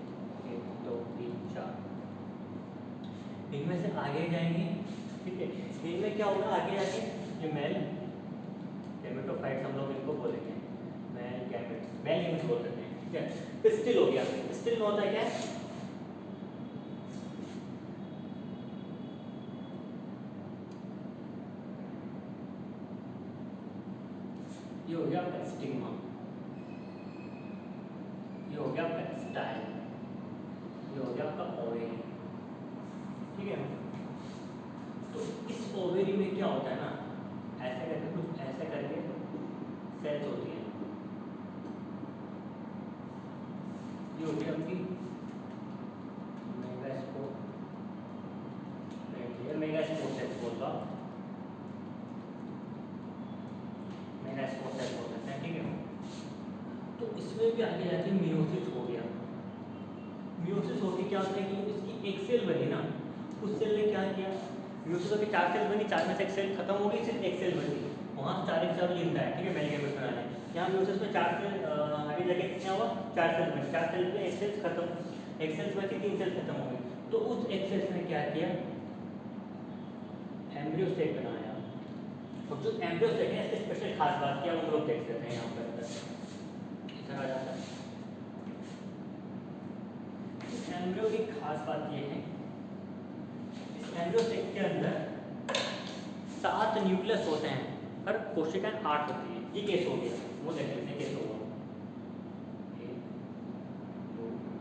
1 2 3 4। इनमें से आगे जाएंगे, ठीक है। इनमें क्या होगा आगे जाके, ये मेल गैमेटोफाइट्स हम लोग इनको बोलेंगे, मेल गैमेट्स बोल देते हैं, ठीक है। पिस्टिल हो गया, पिस्टिल में होता है क्या, ये हो गया आपका स्टिग्मा, ये हो गया आपका स्टाइल, ये हो गया आपका ओवेरी, ठीक है। तो इस ओवेरी में क्या होता है ना, ऐसे करके कुछ ऐसे करके सेल्स होती है, ये होती है आपकी मेगास्पोर, मेगास्पोर सेल्स बोलता, मेगास्पोर सेल्स बोल सकते हैं, ठीक है। तो इसमें भी आगे जाके मियोसिस हो गया, मियोसिस होके क्या होता है कि इसकी एक सेल बनी ना, उस सेल ने क्या किया, मियोसिस होकर 4 सेल बनी, 4 में से एक सेल खत्म हो गई, सिर्फ एक सेल बची, वहाँ से 4 एक सेल जिंदा है, ठीक है, मेल गैमेट्स बनाने। यहाँ मियोसिस में 4 सेल आगे जाके कितना हुआ, 4 सेल बनी, 4 सेल में एक सेल खत्म, एक सेल बची, 3 सेल खत्म हो गई। तो उस एक सेल ने क्या किया, एम्ब्रियो सेक बनाया। और जो एम्ब्रियो सेक है इसकी स्पेशल खास बात क्या हम लोग देख सकते हैं यहाँ पर, इधर आ जाता है। इस एम्ब्रियो की खास बात ये है, इस एम्ब्रियो सेक के अंदर 7 न्यूक्लियस होते हैं, पर कोशिकाएं 8 होती है। ये केस हो गया, वो देख लेते हैं केस होगा, 1 2 3।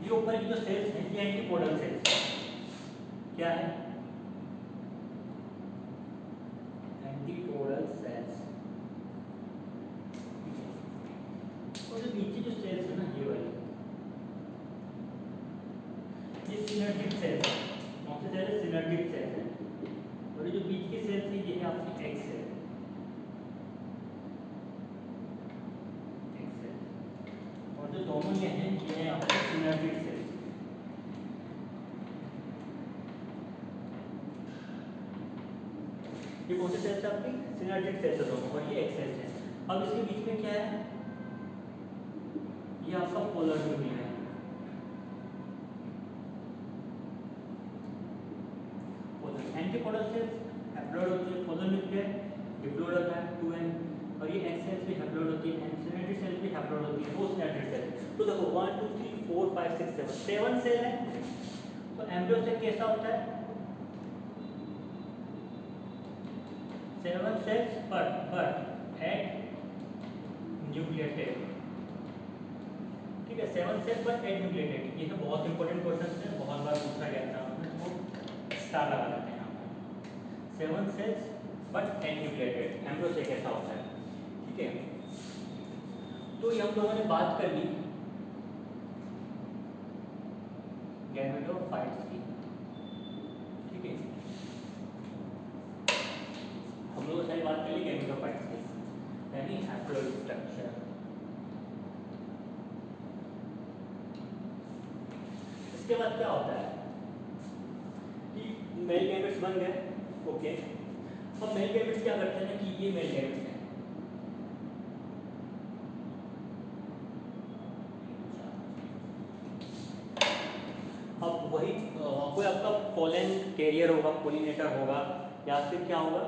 ये ऊपर की जो सेल्स हैं ये एंटीपोडल सेल्स क्या है, एंटीपोडल सेल्स। और जो नीचे जो सेल्स है ना, ये वाली, ये सिनर्जिक सेल्स है, कौन से सेल्स, सिनर्जिक सेल्स है। और ये जो बीच की सेल्स है ये है आपकी एक्स सेल, और जो दोनों ये हैं ये है आपके सिनर्जिक सेल्स। ये कौन से सेल्स है आपकी, सिनर्जिक सेल्स है दोनों, और ये एक्स सेल्स है। अब इसके बीच में क्या है, ये आपका पोलर न्यूक्लियर है, एंटीपोडल सेल्स हैप्लोइड होती है, पोलर न्यूक्लियर डिप्लोइड होता है 2n, और ये एक्स सेल्स भी हैप्लोइड होती है, सिनर्जिक सेल्स भी हैप्लोइड होती है, वो सिनर्जिक सेल्स। तो देखो 1 2 3 4 5 6 7 सेल है। तो एम्ब्रियो सेल कैसा होता है, 7 सेल्स बट एट न्यूक्लियेटेड, ठीक है, 7 सेल्स बट एट न्यूक्लियेटेड। ये तो बहुत इंपॉर्टेंट क्वेश्चन है, बहुत बार पूछा गया था, तो स्टार लगा देते हैं यहाँ पर, 7 cells but eight nucleated embryo cell कैसा होता है, ठीक है। तो ये हम लोगों ने बात कर ली गैमेटोफाइट्स की, ठीक है, हम लोग सारी बात कर ली गैमेटोफाइट्स की, यानी हैप्लोइड स्ट्रक्चर। इसके बाद क्या होता है कि मेल गैमेट्स बन गए, ओके। अब मेल गैमेट्स क्या करते हैं कि ये मेल गैमेट्स हैं, अब वही कोई आपका पोलन कैरियर होगा, पोलिनेटर होगा, या फिर क्या होगा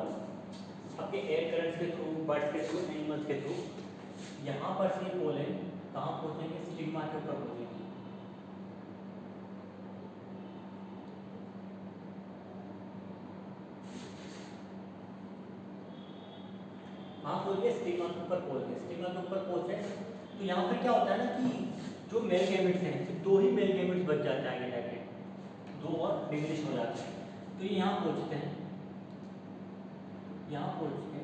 आपके एयर करंट्स के थ्रू, बर्ड्स के थ्रू, एनिमल्स के थ्रू, यहाँ पर से पोलन कहाँ पहुँचेंगे, स्टिग्मा के ऊपर पहुँचेंगे। वहाँ पहुँच गए, स्टिग्मा के ऊपर पहुँच गए, स्टिग्मा के ऊपर पहुँचे तो यहाँ पर क्या होता है ना कि जो मेल गैमेट्स हैं सिर्फ 2 ही मेल गैमेट्स बच जाते हैं आगे जाके, 2 और डिमिनिश हो जाते हैं। तो ये यहाँ पहुँचते हैं, यहाँ पहुँच के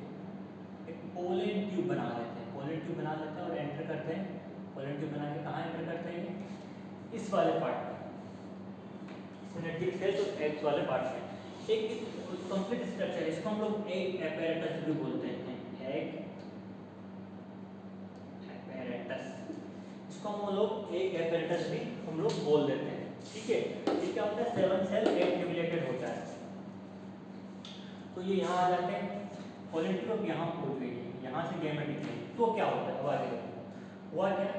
एक पोलन ट्यूब बना लेते हैं, पोलन ट्यूब बना लेते हैं और एंटर करते हैं। पोलन ट्यूब बना के कहाँ एंटर करते हैं, इस वाले पार्ट में, सिनेप्टिक सेल्स और एग्स वाले पार्ट में। एक कंप्लीट स्ट्रक्चर है, इसको हम लोग एग एपेरेटस भी बोलते हैं, एग एपेरेटस, इसको हम लोग एग एपेरेटस भी हम लोग बोल देते हैं, ठीक है। ये क्या होता है, 7 सेल 8 न्यूक्लिएटेड होता है। तो ये यहाँ आ जाते हैं, पोलन ट्यूब यहाँ पहुँच गई, यहाँ से गैमेट निकले, तो क्या होता है, अब आगे हुआ क्या,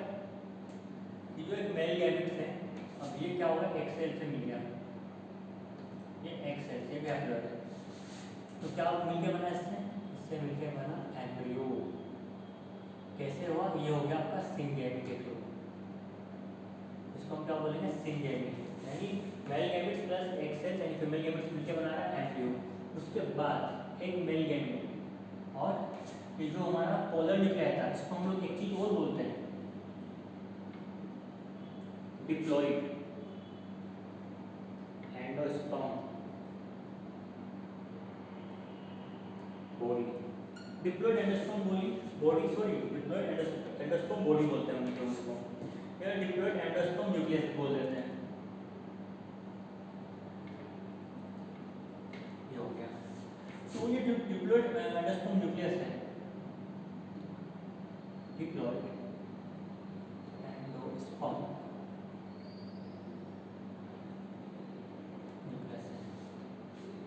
ये जो एक मेल गैमेट्स है, अब ये क्या होगा, एक सेल से मिल गया, ये एक सेल से भी हैप्लॉइड है, तो क्या मिलके बना इससे मिलके बना एम्ब्रियो। कैसे हुआ, ये हो गया आपका सिंगेमी के थ्रू, इसको हम क्या बोलेंगे, सिंगेमी, यानी मेल गैमेट्स प्लस एक सेल यानी फीमेल गैमेट्स मिलके बना रहा है एम्ब्रियो। उसके बाद एक मेल गैमेट और ये जो हमारा पोलर न्यूक्लियाई था, इसको हम लोग एक चीज और बोलते हैं, diploid endosperm body, diploid endosperm body sorry diploid endosperm body बोलते हैं उनको, या डिप्लॉइड एंडोस्पर्म न्यूक्लियस बोल देते हैं। ये हो गया, तो ये जो डिप्लॉइड एंडोस्पर्म न्यूक्लियस है, डिप्लॉइड एंडोस्पर्म न्यूक्लियस है,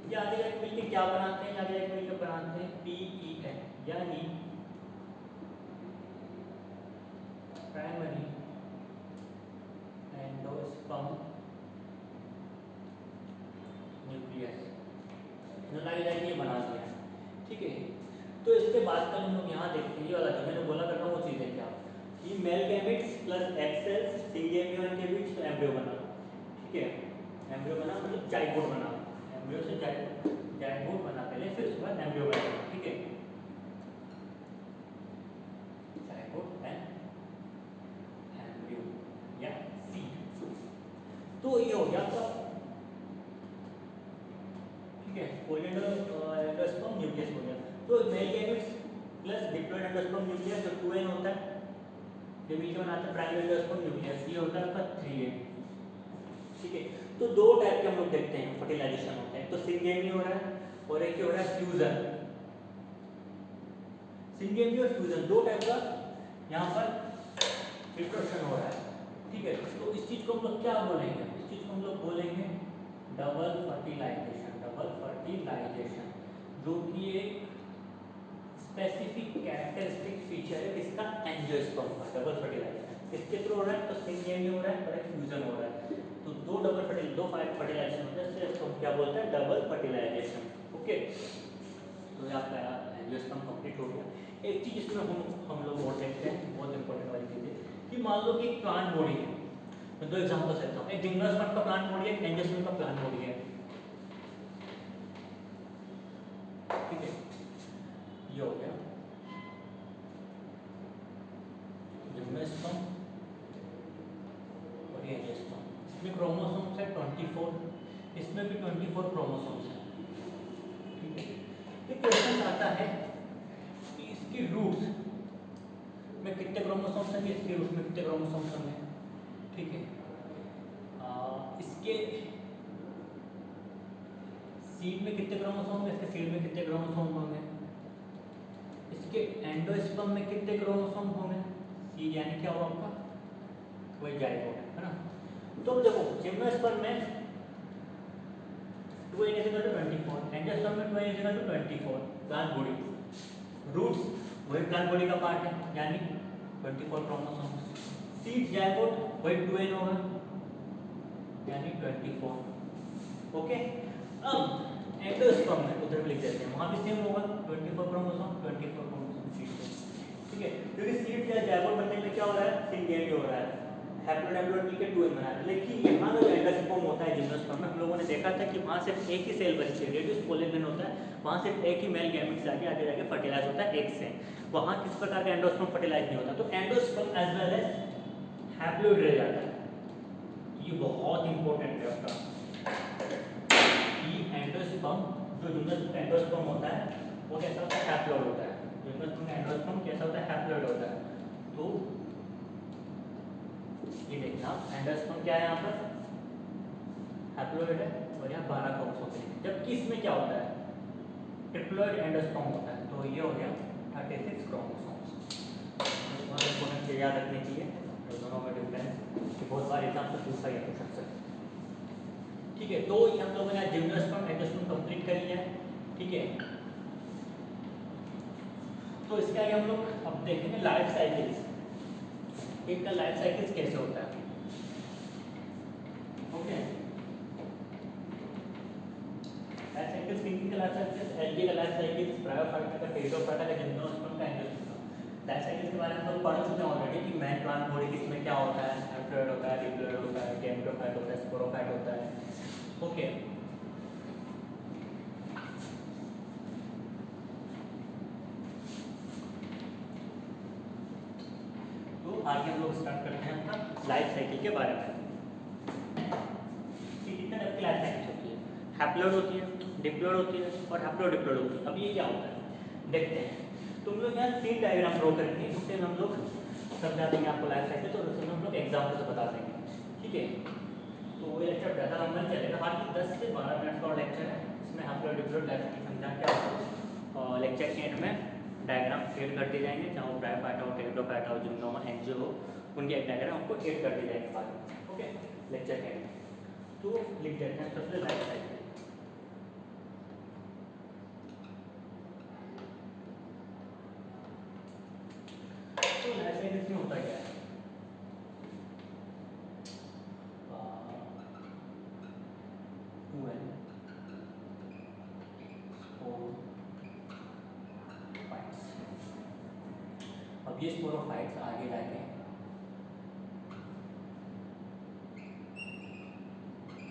ये आगे जाके मिलके क्या बनाते हैं, आगे जाके मिलके बनाते हैं PEN, यानी प्राइमरी एंडोस्पर्म न्यूक्लियस, आगे जाके ये बना दिया, ठीक है। तो इसके बाद कल हम लोग यहाँ देखते हैं, ये वाला जो मैंने बोला कर रहा हूँ वो चीज़ है क्या, ये male gametes plus eggs cells syngamy और के बीच एम्ब्रियो बना, ठीक है, एम्ब्रियो बना मतलब जाइगोट बना, एम्ब्रियो से जाइगोट बना पहले, फिर उसके बाद एम्ब्रियो बना, ठीक है, जाइगोट एंड एम्ब्रियो या सीड। तो ये हो गया आपका, ठीक है, एंडोस्पर्म न्यूक्लियस हो गया। तो mail gametes plus diploid endosperm nucleus जो 2n होता है, ये मिलकर बनाता है प्राइमरी एंडोस्पर्म न्यूक्लियस, ये होता है आपका 3n, ठीक है। तो दो टाइप के हम लोग देखते हैं फर्टिलाइजेशन होते हैं, तो सिंगेमी हो रहा है और एक हो रहा है फ्यूजन, सिंगेमी और फ्यूजन दो टाइप का यहाँ पर रिप्रोडक्शन हो रहा है, ठीक है। तो इस चीज को हम लोग क्या बोलेंगे, इस चीज को हम लोग बोलेंगे डबल फर्टिलाइजेशन, डबल फर्टिलाइजेशन, जो कि एक स्पेसिफिक कैरेक्टरिस्टिक फीचर है किसका, एंजियोस्पर्म का, डबल फर्टिलाइजेशन किसके थ्रू हो रहा है, तो सिंगेमी हो रहा है और एक फ्यूजन हो रहा है, तो दो फर्टिलाइजेशन होता है, इसको हम क्या बोलते हैं, डबल फर्टिलाइजेशन, ओके। तो ये आपका एंजियोस्पर्म कंप्लीट हो गया। एक चीज इसमें हम लोग और देखते हैं, बहुत इंपॉर्टेंट वाली चीज है कि मान लो कि एक प्लांट बॉडी है, मैं दो एग्जांपल देता हूँ, एक जिम्नोस्पर्म का प्लांट बॉडी है, एक एंजियोस्पर्म का प्लांट बॉडी है, ठीक है, ये हो गया जिम्नोस्पर्म और ये एंजियोस्पर्म, इसमें क्रोमोसोम्स है 24, इसमें भी 24 क्रोमोसोम्स है, ठीक है। तो क्वेश्चन आता है कि इसकी रूट्स में कितने क्रोमोसोम्स हैं, इसके रूट्स में कितने क्रोमोसोम्स होंगे, ठीक है। इसके सीड में कितने क्रोमोसोम होंगे, इसके सीड में कितने क्रोमोसोम होंगे, इसके एंडोस्पर्म में कितने क्रोमोसोम होंगे, सीड यानी क्या हुआ आपका, वही जाइगोट है ना। तो देखो जिम्नोस्पर्म में 2n = 24, एंजियोस्पर्म में 2n = 24 प्लांट बॉडी, रूट्स वही प्लांट बॉडी का पार्ट है यानी 24 क्रोमोसोम्स, सीड जाइगोट वही 2n होगा यानी 24, ओके। अब एंडोस्पर्म में उधर भी लिख देते हैं, वहाँ भी सेम होगा 24 क्रोमोसोम सीड पे, ठीक है, क्योंकि सीड या जाइगोट बनने में क्या हो रहा है, सिंगेमी हो रहा है, हैप्लोइड हैप्लोइड मिलकर 2n बना रहा है, लेकिन यहाँ जो एंडोस्पर्म होता है जिम्नोस्पर्म में, हम लोगों ने देखा था कि वहाँ सिर्फ एक ही सेल बचती है, रेडियस पोलेगन होता है, वहाँ सिर्फ एक ही मेल गैमेट्स आगे जाके फर्टिलाइज होता है एक से, वहाँ किस प्रकार का एंडोस्पर्म फर्टिलाइज नहीं होता, तो endosperm as well as haploid रह जाता है, ये बहुत इंपॉर्टेंट है आपका, एंडोस्पर्म जो जिम्नोस्पर्म का एंडोस्पर्म होता है वो कैसा होता है, हैप्लोइड होता है, जिम्नोस्पर्म का एंडोस्पर्म कैसा होता है, हैप्लोइड होता है। तो ये देखना एंडोस्पर्म क्या है, यहाँ पर हैप्लोइड है और यहाँ 12 क्रोमोसोम है, जबकि इसमें क्या होता है, ट्रिप्लॉइड एंडोस्पर्म होता है, तो ये हो गया 36 क्रोमोसोम्स। बहुत इंपॉर्टेंट चीज याद रखने की है, दोनों में डिफरेंस, बहुत बार एग्जाम से पूछा गया क्वेश्चन से, ठीक है। तो ये हम लोगों ने जिम्नोस्पर्म एंडोस्पर्म कंप्लीट कर लिया है, ठीक है। तो इसके आगे हम लोग अब देखेंगे लाइफ साइकिल्स, इनका लाइफ साइकिल कैसे होता है। ओके, लाइफ साइकिल किन का लाइफ साइकिल, एल्गी का लाइफ साइकिल, ब्रायोफाइटा का, टेरिडोफाइटा का, जिम्नोस्पर्म का, एंजियोस्पर्म का। लाइफ साइकिल के बारे में हम पढ़ चुके हैं ऑलरेडी कि मैन प्लांट बॉडी किसमें क्या होता है, हैप्लॉइड होता है, डिप्लॉइड होता है, गैमेटोफाइट होता है, स्पोरोफाइट होता है। ओके, तो आगे हम लोग स्टार्ट करते हैं अपना लाइफ साइकिल के बारे में। कितने टाइप की लाइफ साइकिल होती है, हैप्लॉइड होती है, डिप्लॉइड होती है और हैप्लोडिप्लॉइड होती है। अब ये क्या होता है देखते हैं। तुम लोग यहाँ 3 डायग्राम ड्रॉ करेंगे, उससे हम लोग समझा देंगे आपको लाइफ साइकिल, तो उसमें हम लोग एग्जाम्पल से बता देंगे, ठीक है। तो वो लेक्चर ज़्यादा लंबा नहीं चलेगा, हालांकि 10 से 12 मिनट का लेक्चर है। इसमें हैप्लॉइड डिप्लॉइड लाइफ साइकिल समझा के आपको लेक्चर के एंड में डायग्राम एड कर दिए जाएंगे, चाहे वो ब्रायोफाइटा हो, टेरिडोफाइटा हो, जिम्नोमा, एंजियो हो, उनके एक डायग्राम आपको एड कर दिए जाएंगे बाद में, ओके, लेक्चर के एंड में। तो लिख देते हैं सबसे लाइफ साइकिल। तो लाइफ साइकिल में होता क्या है, अब ये स्पोरोफाइट्स आगे जाके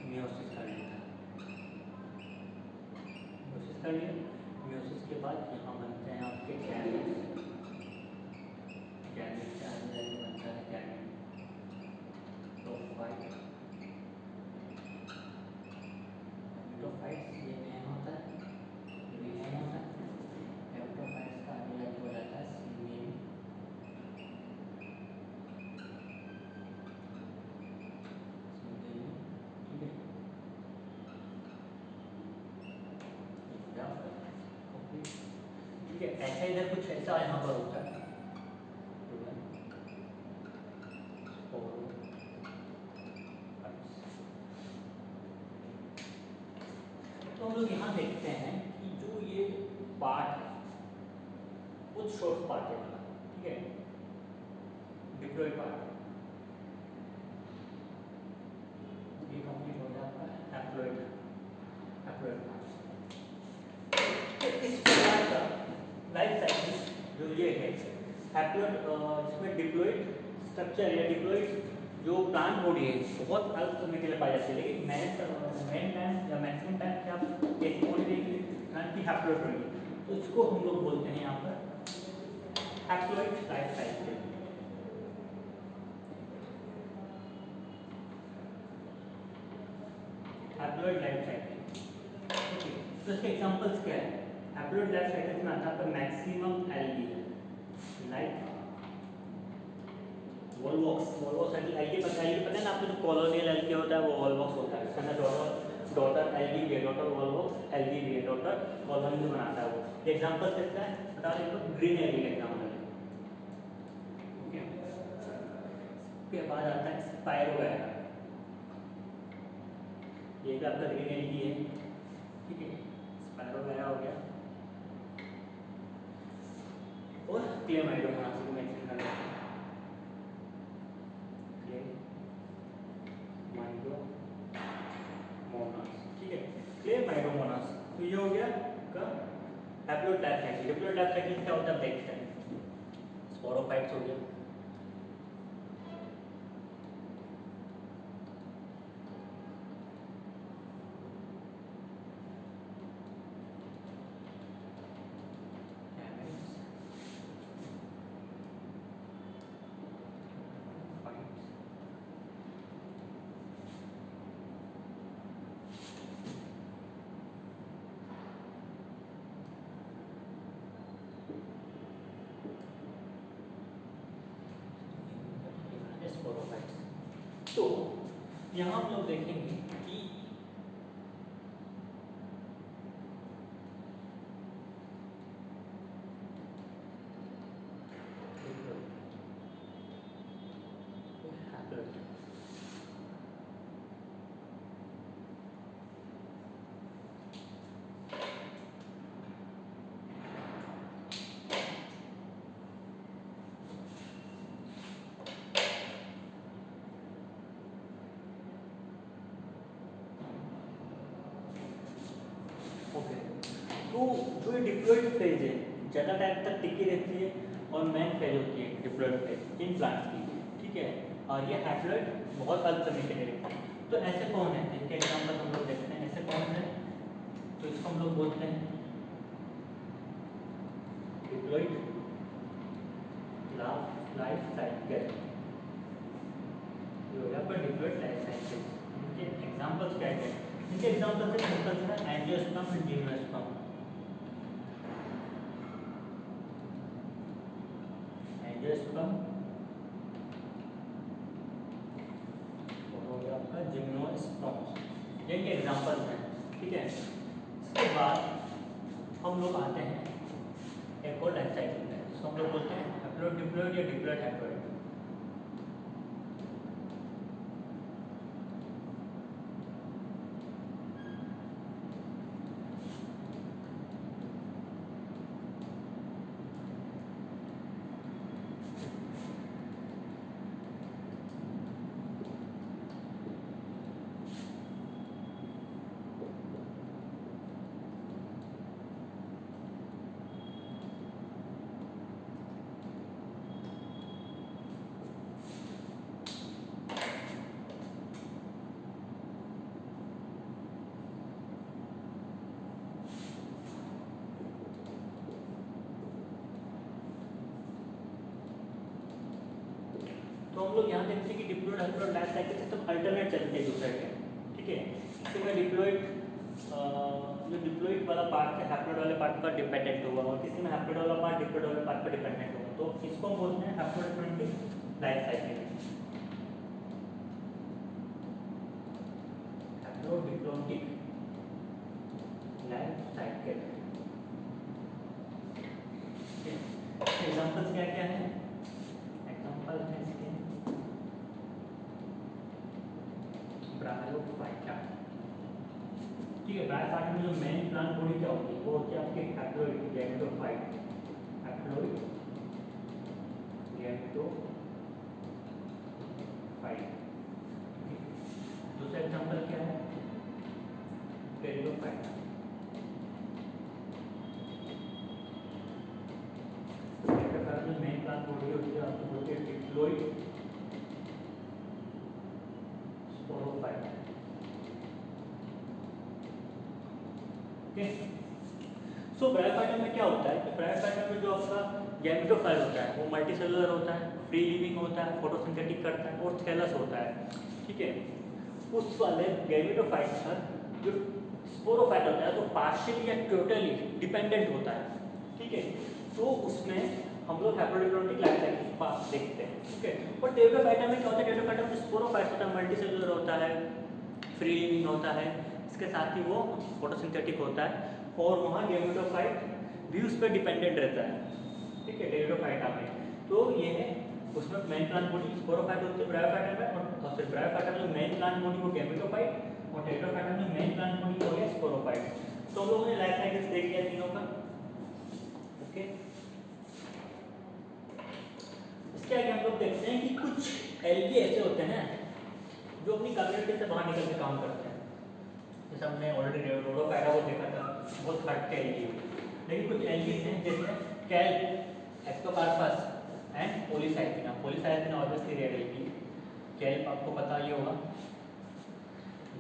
मियोसिस कर लेता है, मियोसिस कर लिया। मियोसिस के बाद यहाँ बनते हैं आपके गैमेट्स, गैमेट के आगे जाके बनता है गैमेटोफाइट, गैमेटोफाइट्स ये नहीं होता है, ये भी नहीं होता है। गैमेटोफाइट्स का आगे जाके हो जाता है सीमेन, ठीक है। ठीक है, ऐसा इधर कुछ ऐसा यहाँ पर होता है, तो हम लोग यहाँ देखते हैं कि जो ये पार्ट है कुछ शॉर्ट पार्ट है वाला, ठीक है, डिप्लॉइड पार्ट, ये कंप्लीट हो जाता है हैप्लॉइड, हैप्लॉइड पार्ट। तो इस प्रकार का लाइफ साइकिल जो ये है हैप्लॉइड, इसमें डिप्लॉइड स्ट्रक्चर या डिप्लॉइड जो प्लांट बॉडी है बहुत अल्प समय के लिए पाई जाती है, लेकिन मेन टाइम या मैक्सिमम टाइम क्या एक बॉडी देखेंगे प्लांट की हैप्लॉइड बॉडी, तो इसको हम लोग बोलते हैं यहाँ पर haploid life cycle. Haploid life cycle, okay. तो इसके एग्जांपल्स क्या है, हैप्लॉइड लाइफ साइकिल में आता है आपका maximum algae like Volvox, Volvox algae पता है ना आपको, जो कॉलोनियल एल्गी होता है वो वॉलवॉक्स होता है, इसका डॉटर एल्गी भी है, डॉटर वॉलवॉक्स एल्गी भी है, डॉटर कॉलोनी में बनाता है वो। एग्जांपल किसका है बता दें तो ग्रीन एल्गी का एग्जांपल है, ओके। उसके बाद आता है स्पायरोगायरा, ये भी आपका ग्रीन एल्गी है, ठीक है, स्पायरोगायरा हो गया। और क्लेमाइडोमोनास को मेंशन कर लेते हैं, क्लेमाइडोमोनास, ठीक है, क्लेमाइडोमोनास। तो ये हो गया का haploid life cycle. Diploid life cycle क्या होता है देखते हैं, स्पोरोफाइट्स हो गया, स्पोरोफाइट्स। तो यहाँ हम लोग देखेंगे कि तो जो ये डिप्लॉइड फेज है ज़्यादा टाइम तक टिकी रहती है और मेन फेज होती है डिप्लॉइड फेज इन प्लांट्स की, ठीक है। और ये हैप्लॉइड बहुत अल्प समय के लिए रहता है। तो ऐसे कौन है जिनके एग्जाम्पल हम लोग देखते हैं, ऐसे कौन है तो इसको हम लोग बोलते हैं डिप्लॉइड लाइफ साइकिल। ये हो गया पर डिप्लॉइड लाइफ साइकिल। इनके एग्जाम्पल्स क्या है? इनके एग्जाम्पल्स है सिंपल है एंजियोस्पर्म एंड जिम्नोस्पर्म। एंजियोस्पर्म और हो गया आपका जिम्नोस्पर्म, ये इनके एग्जाम्पल्स हैं, ठीक है। इसके बाद हम लोग आते हैं एक और लाइफ साइकिल में, इसको हम लोग बोलते हैं हैप्लॉइड डिप्लॉइड या डिप्लॉइड हैप्लॉइड। तो हम लोग यहाँ देखते हैं कि diploid haploid life cycle system alternate चलते हैं दूसरे के, ठीक है। इसमें डिप्लॉइड जो डिप्लॉइड वाला पार्ट है हैप्लॉइड वाले पार्ट पर डिपेंडेंट होगा और किसी में हैप्लॉइड वाला पार्ट डिप्लॉइड वाले पार्ट पर डिपेंडेंट होगा। तो इसको हम बोलते हैं haploid life cycle, haplodiplontic life cycle. Examples क्या क्या है? एग्जांपल है इसके ब्रायोफाइटा, ठीक है। ब्रायोफाइटा में जो मेन प्लांट बॉडी क्या होती है वो होती है आपकी हैप्लोइड गैमेटोफाइट, हैप्लोइड गैमेटोफाइट। दूसरा एग्जांपल क्या है? टेरिडोफाइटा, जो मेन प्लांट बॉडी होती है आपको बोलते हैं डिप्लॉइड स्पोरोफाइटा, ठीक। सो ब्रायोफाइटा में क्या होता है कि ब्रायोफाइटा में जो आपका गैमेटोफाइट होता है वो मल्टीसेलुलर होता है, फ्री लिविंग होता है, फोटोसिंथेटिक करता है और थैलस होता है, ठीक है। उस वाले गैमेटोफाइट पर जो स्पोरोफाइट होता है तो पार्शियली या टोटली डिपेंडेंट होता है, ठीक है। तो उसमें हम लोग हैप्लोडिप्लोइडिक लाइफ साइकिल देखते हैं, ठीक है। और टेरिडोफाइटा में क्या होता है? टेरिडोफाइटा में स्पोरोफाइट होता है, मल्टीसेलुलर होता है, फ्री लिविंग होता है, इसके साथ ही वो फोटोसिंथेटिक होता है और वहाँ गैमेटोफाइट भी उस पर डिपेंडेंट रहता है, ठीक है, टेरिडोफाइटा में। तो ये है उसमें मेन प्लांट बॉडी स्पोरोफाइट होती है ब्रायोफाइटा में, और फिर ब्रायोफाइटा में जो मेन प्लांट बॉडी वो गैमेटोफाइट और टेरिडोफाइटा में जो मेन प्लांट बॉडी वो है स्पोरोफाइट। तो हम लोगों ने लाइफ साइकिल्स देख लिया तीनों का, ओके। इसके आगे हम लोग देखते हैं कि कुछ एल्गी ऐसे होते हैं जो अपनी कम्युनिटी से बाहर निकल के काम करते हैं। जैसे हमने ऑलरेडी रोडोफाइटा को देखा था, बहुत हट के एल्गी, लेकिन कुछ एल्गीज हैं जैसे kelp, Ectocarpus and Polysiphonia. Polysiphonia obviously red algae, kelp आपको पता ही होगा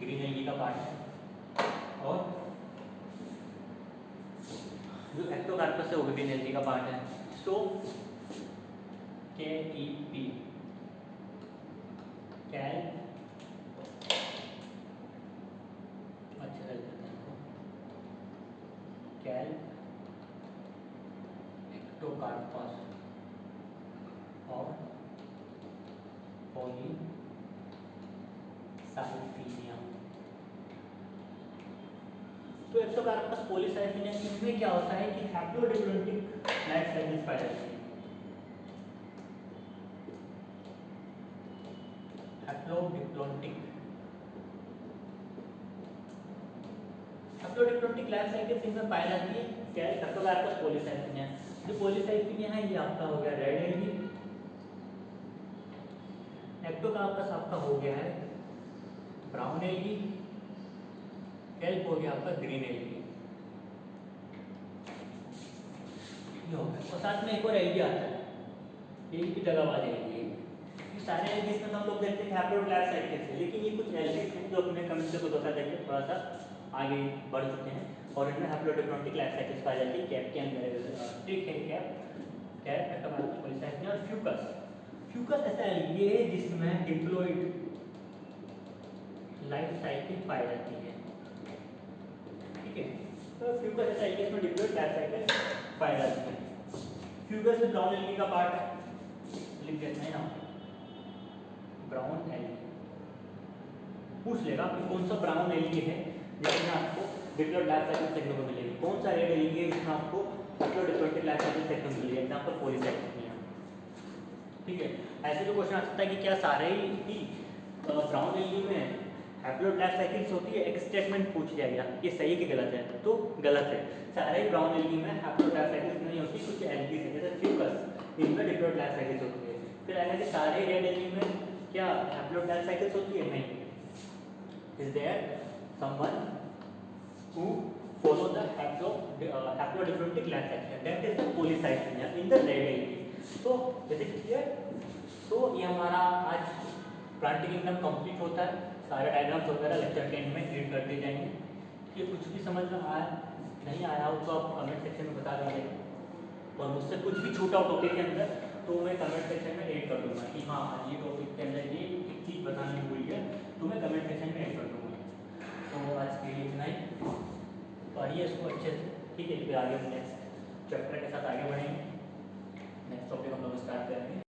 ग्रीन एल्गी का पार्ट है, और जो एक्टोकार्पस है वो ग्रीन एल्गी का पार्ट है। सो KEP कैल्प, अच्छा कैल्प, एक्टोकार्पस और पोलीसाइथिनिया। तो एक्टोकार्पस पोलीसाइथिनिया इनमें क्या होता है कि हैप्लोडिप्लोइडिक लाइफ साइकिल्स पाई जाती है। हैप्लोडिप्लोइडिक लाइफ साइकिल्स इनमें पाई जाती है, क्या है? एक्टोकार्पस पोलीसाइथिनिया। जो पोलीसाइथिनिया है ये आपका हो गया रेड एल्गी, एक्टोकार्पस आपका हो गया है ब्राउन एल्गी, कैल्प हो गया आपका ग्रीन एल्गी। ये हो गया। और साथ में एक और एलगी आता है, एलगी की जगह आ जाएगी। ये सारे एलगी में हम लोग देखते हैं हैप्लोइड लाइफ साइकिल से, लेकिन ये कुछ एलगी हैं जो अपने कमिश्नर को बता देंगे थोड़ा सा आगे बढ़ चुके हैं और इनमें हैप्लोइड डिप्लोमेटिक लाइफ साइकिल्स पाई जाती है। कैप के अंदर ट्रिक है, कैप और फ्यूकस। फ्यूकस ऐसा एलगी है जिसमें डिप्लॉइड लाइफ साइकिल पाई जाती है, ठीक है। तो फ्यूकस ऐसा एलगी में डिप्लॉइड लाइफ साइकिल पाई जाती है। फ्यूकस में ब्राउन एलगी का पार्ट है, लिख देते हैं ना, ब्राउन एलगी। पूछ लेगा कि कौन सा ब्राउन एलगी है जिसमें आपको डिप्लॉइड लाइफ साइकिल देखने को मिलेगी, कौन सा रेड एलगी है जिसमें आपको हैप्लोइड डिप्लोमेटिक लाइफ साइकिल देखने को मिलेगी। एग्जांपल पॉलीसाइक्लिन, ठीक है। ऐसे भी क्वेश्चन आ सकता है कि क्या सारे ही ब्राउन एलगी में हैप्लोइड लाइफ साइकिल्स होती है। एक स्टेटमेंट पूछ लिया गया ये सही कि गलत है, तो गलत है। सारे ही ब्राउन एलगी में हैप्लोइड लाइफ साइकिल्स नहीं होती, कुछ एलगी है जैसे फ्यूकस, इनमें डिप्लॉइड लाइफ साइकिल्स होती है। फिर आएगा कि सारे रेड एलगी में क्या हैप्लोइड लाइफ साइकिल्स होती है, नहीं। Is there someone who follow the haplodiplomatic life cycle? That is the polycythemia in the red algae. So is it clear? So ये हमारा आज प्लांटिंग एकदम कंप्लीट होता है। सारे डायग्राम्स वगैरह लेक्चर के एंड में रीड कर दिए जाएंगे। कि कुछ भी समझ में आया नहीं आया हो तो आप कमेंट सेक्शन में बता दीजिएगा, और मुझसे कुछ भी छूटा हो टॉपिक के अंदर तो मैं कमेंट सेक्शन में ऐड कर दूंगा कि हाँ ये टॉपिक के अंदर ये एक चीज़ बतानी भूल गया, तो मैं कमेंट सेक्शन में ऐड कर दूंगा। तो आज के लिए इतना ही, पढ़िए इसको अच्छे से, ठीक है। फिर आगे हम नेक्स्ट चैप्टर के साथ आगे बढ़ेंगे। नेक्स्ट टॉपिक हम लोग स्टार्ट करेंगे।